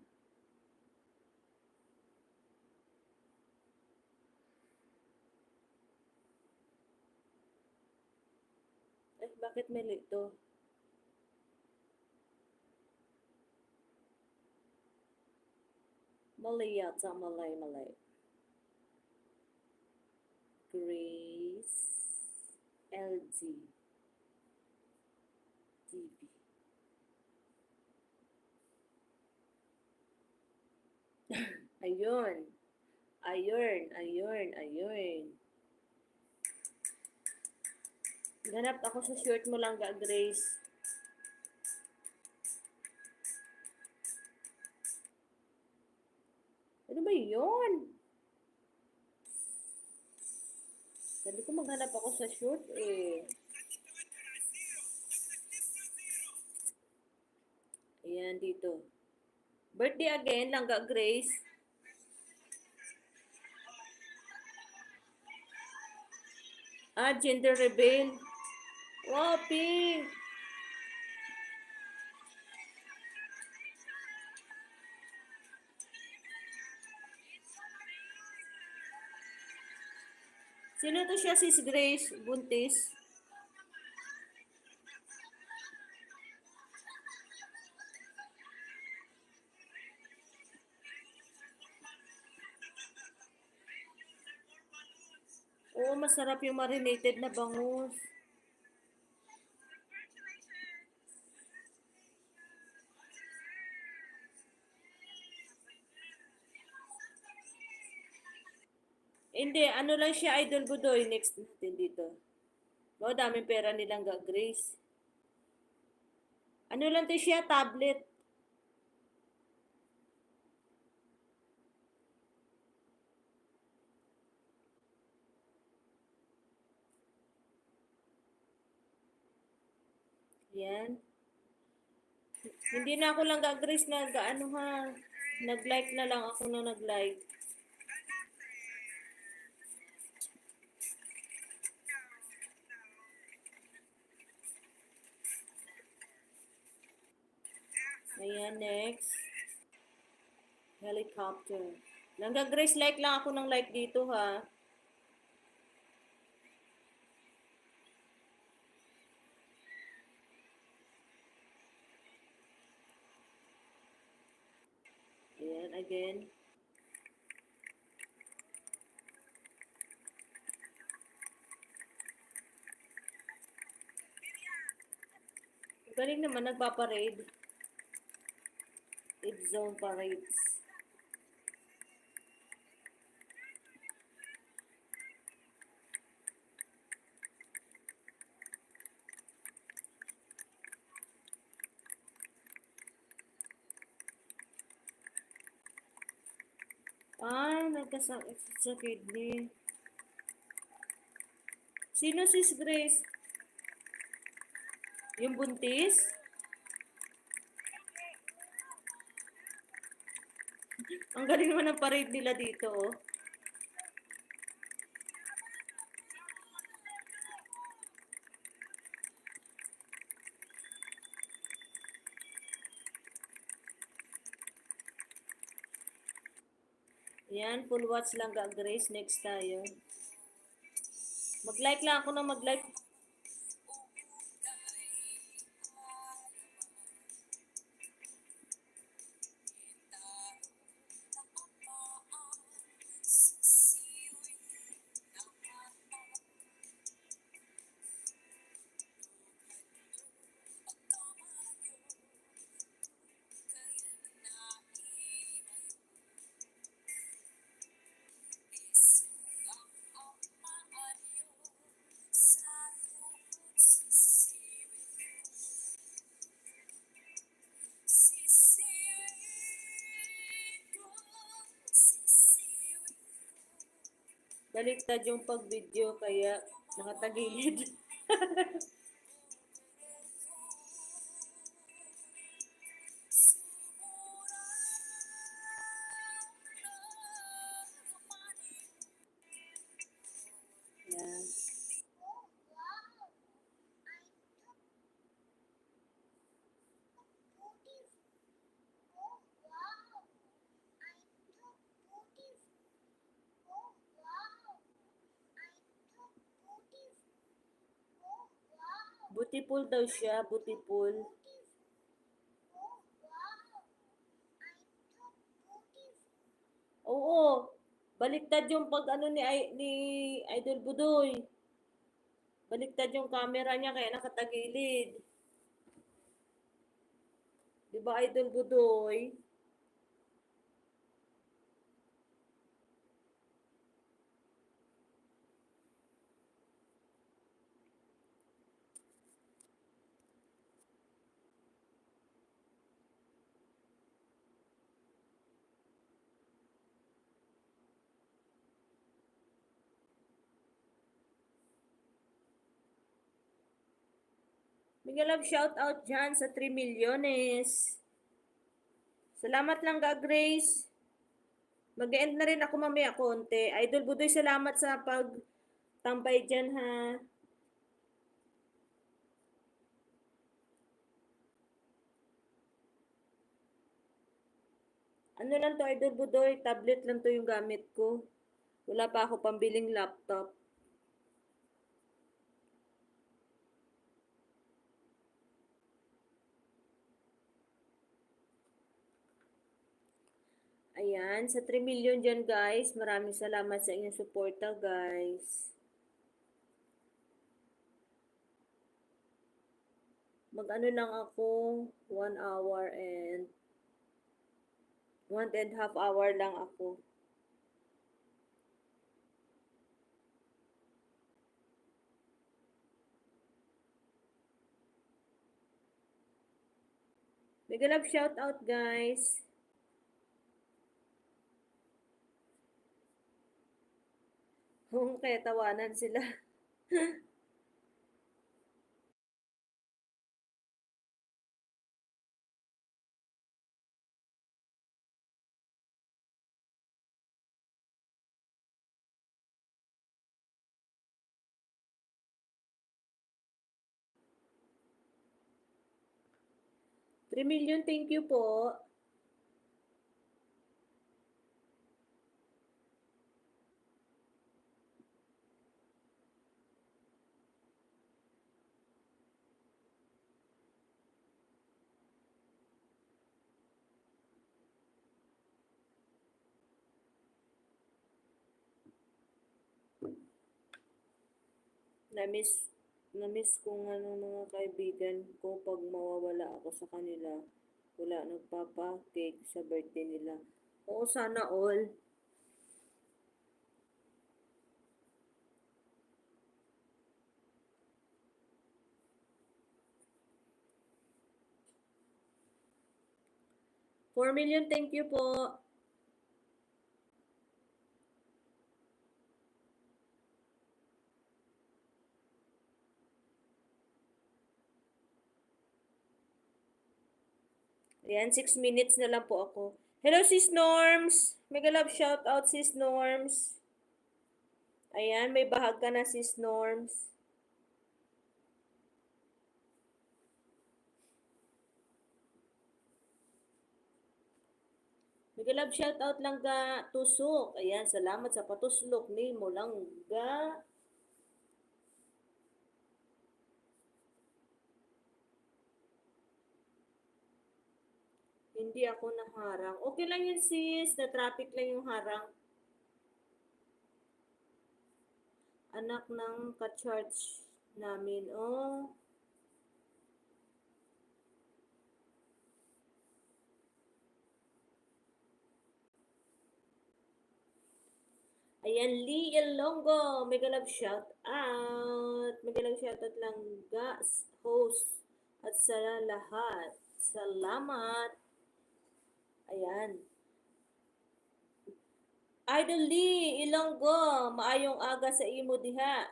Eh, bakit may lito? Mali yata, malay. Grace LG TV. Ayun. Ayun. Ganap ako sa short mo lang, Grace. Ano ba yun? Sabi ko maghanap ako sa short eh. Ayan, dito. Birthday again, Langga Grace. Ah, gender reveal. Wow, pink. Sino to siya, Sis Grace? Buntis? Oo, masarap yung marinated na bangus. Hindi, ano lang siya, Idol Budoy. Next natin dito. Wow, daming pera nilang Grace. Ano lang to siya, tablet. Yan. Hindi na ako lang Grace ano ha. Nag-like na lang ako na nag-like. Ayan, next. Helicopter. Langga Grace, like lang ako ng like dito ha. Ayan, again. Galing naman, nagpaparade. Red zone parades. Ah, nagkasakit sa kidney. Sino Sis Grace? Yung buntis? Ang galing naman ng parade nila dito, oh. Yan, full watch lang Grace. Next tayo. Mag-like lang ako na mag-like. Baliktad yung pag-video kaya nakatagilid. Yan. Beautiful daw siya, beautiful. Oo, baliktad yung pag ano ni Idol Budoy. Baliktad yung camera niya kaya nakatagilid. 'Di ba Idol Budoy? Mega love shout out dyan sa 3 milyones. Salamat lang ga Grace. Mag-end na rin ako mamaya konti. Idol Budoy, salamat sa pagtambay dyan ha. Ano lang to Idol Budoy, tablet lang to yung gamit ko. Wala pa ako pambiling laptop. Ayan, sa 3 million dyan guys. Maraming salamat sa inyong suporta guys. Mag-ano lang ako, 1 hour and 1.5 hour lang ako. Mega love shout out guys. Kung kaya tawanan sila. Three million, thank you po. Na-miss, na-miss kong ano mga kaibigan ko pag mawawala ako sa kanila. Wala nagpapa-cake sa birthday nila. Oo, sana all. Four million, thank you po. Ayan, 6 minutes na lang po ako. Hello, Sis Norms! Mega love shout out, Sis Norms. Ayan, may bahag ka na, Sis Norms. Mega love shout out lang ga tusok. Ayan, salamat sa patuslok ni mo lang ga. Hindi ako naharang. Okay lang yun sis, na traffic lang yung harang. Anak ng ka-charge namin. Oh, ayan, Lee Ilonggo. Mega love shout out. Mega love shout out lang gas, host, at sa lahat. Salamat. Ayan. Idol Lee, Ilonggo, maayong aga sa imo diha.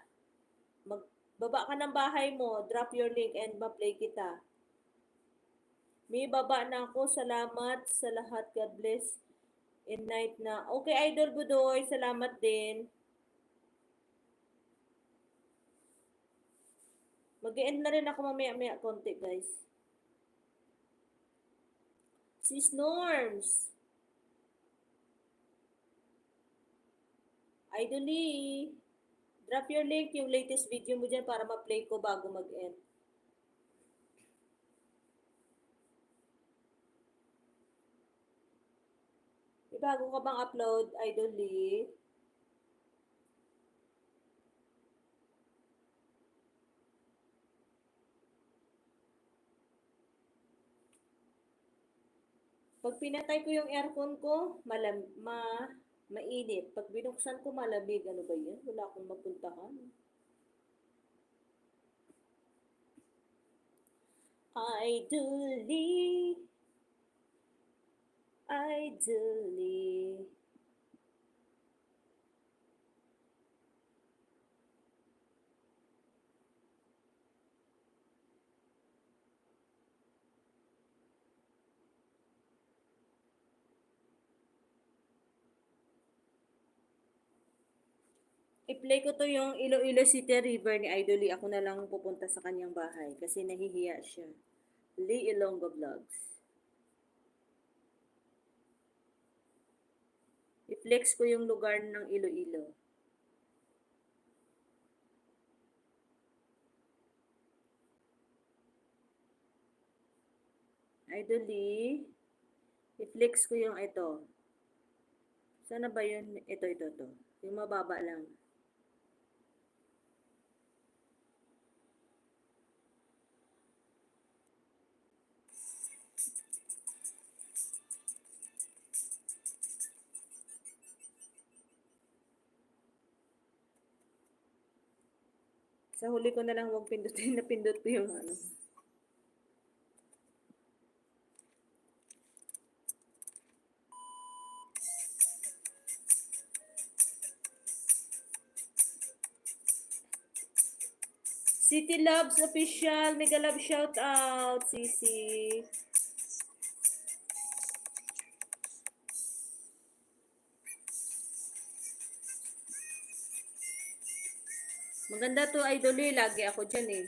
Magbaba ka ng bahay mo, drop your link and ma-play kita. May baba na ako, salamat sa lahat, God bless. In night na. Okay, Idol Budoy, salamat din. Mag-e-end na rin ako mamaya-maya konti, guys. Sis Norms. Idol Lee. Drop your link, yung latest video mo dyan para ma-play ko bago mag-end. May bago ka bang upload, Idol Lee? Pag pinatay ko yung aircon ko, mainit. Pag binuksan ko, malamig. Ano ba yan? Wala akong mapuntahan. Idol Lee. Idol Lee. I-play ko to yung Iloilo City River ni Idol Lee. Ako na lang pupunta sa kanyang bahay kasi nahihiya siya. Lee Ilonggo Vlogs. I-flex ko yung lugar ng Iloilo. Idol Lee. I-flex ko yung ito. Sana ba yun? Ito. Yung mababa lang. Sa huli ko na lang huwag pindutin na pindot ko yung ano. City Loves Official, mega love shout out, Sisi. Maganda to, Idol Lee. Lagi ako dyan eh.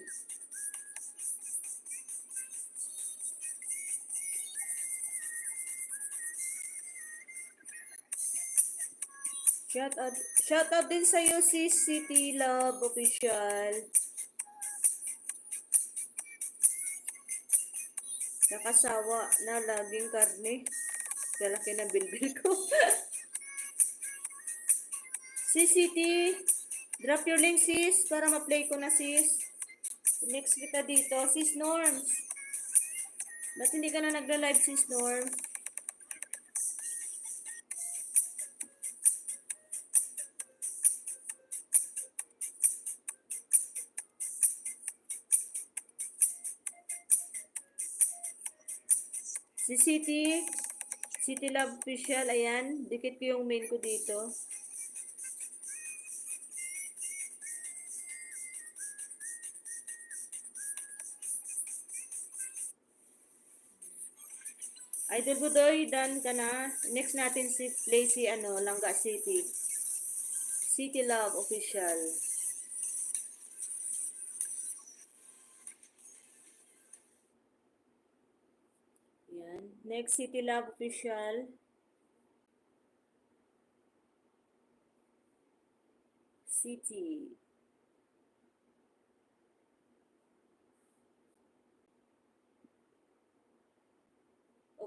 Shout out din sa'yo, sis City Love Official. Nakasawa na laging karne. Kalaki ng bilbil ko. Sis City, drop your link sis para ma-play ko na sis. Next kita dito. Sis Norms. Ba't hindi ka na nagla-live sis Norms? Si City Love Official, ayan. Dikit ko yung main ko dito. Idol Budoy, done ka na. Next natin play si Langga City. City Love Official. Yan. Next City Love Official. City.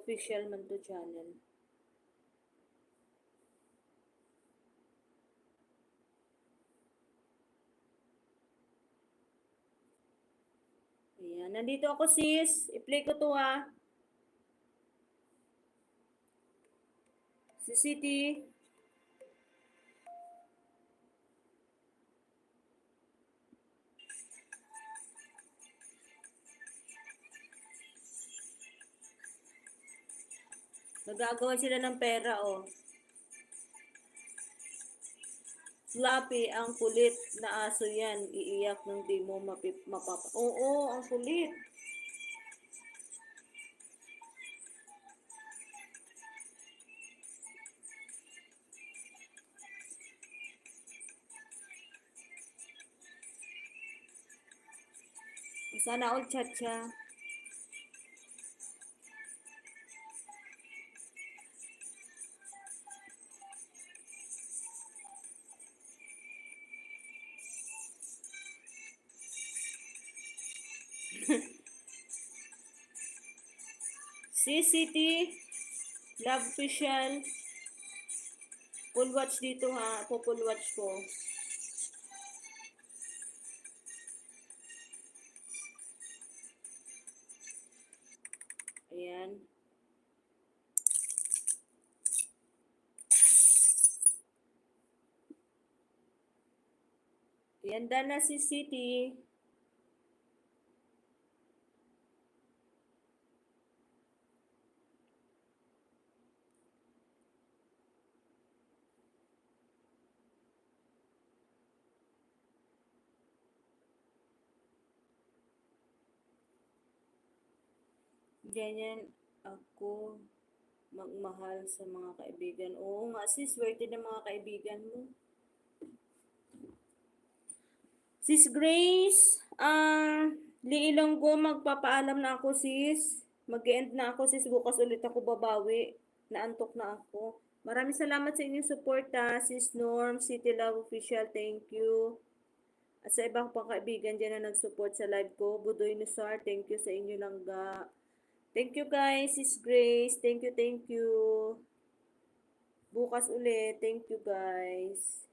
Official man to channel. Ayan. Nandito ako sis. I-play ko to ha. Si City. Nagagawa sila ng pera, oh. Fluffy, ang kulit na aso yan. Iiyak nung di mo mapapa... Oo, ang kulit. Sana all chat siya. CCT, Love Official. Full watch dito ha. Full watch ko. Ayan. Yanda na si City. Ganyan ako magmahal sa mga kaibigan. Oo nga sis, swerte ng mga kaibigan mo. Sis Grace, Liilonggo, magpapaalam na ako sis. Mag-end na ako sis, bukas ulit ako babawi. Naantok na ako. Maraming salamat sa inyong suporta, sis Norm, City Love Official, thank you. At sa ibang pang kaibigan dyan na nag-support sa live ko, Budoy Nusar, thank you sa inyo langga. Thank you guys, sis Grace, thank you, thank you. Bukas ulit, thank you guys.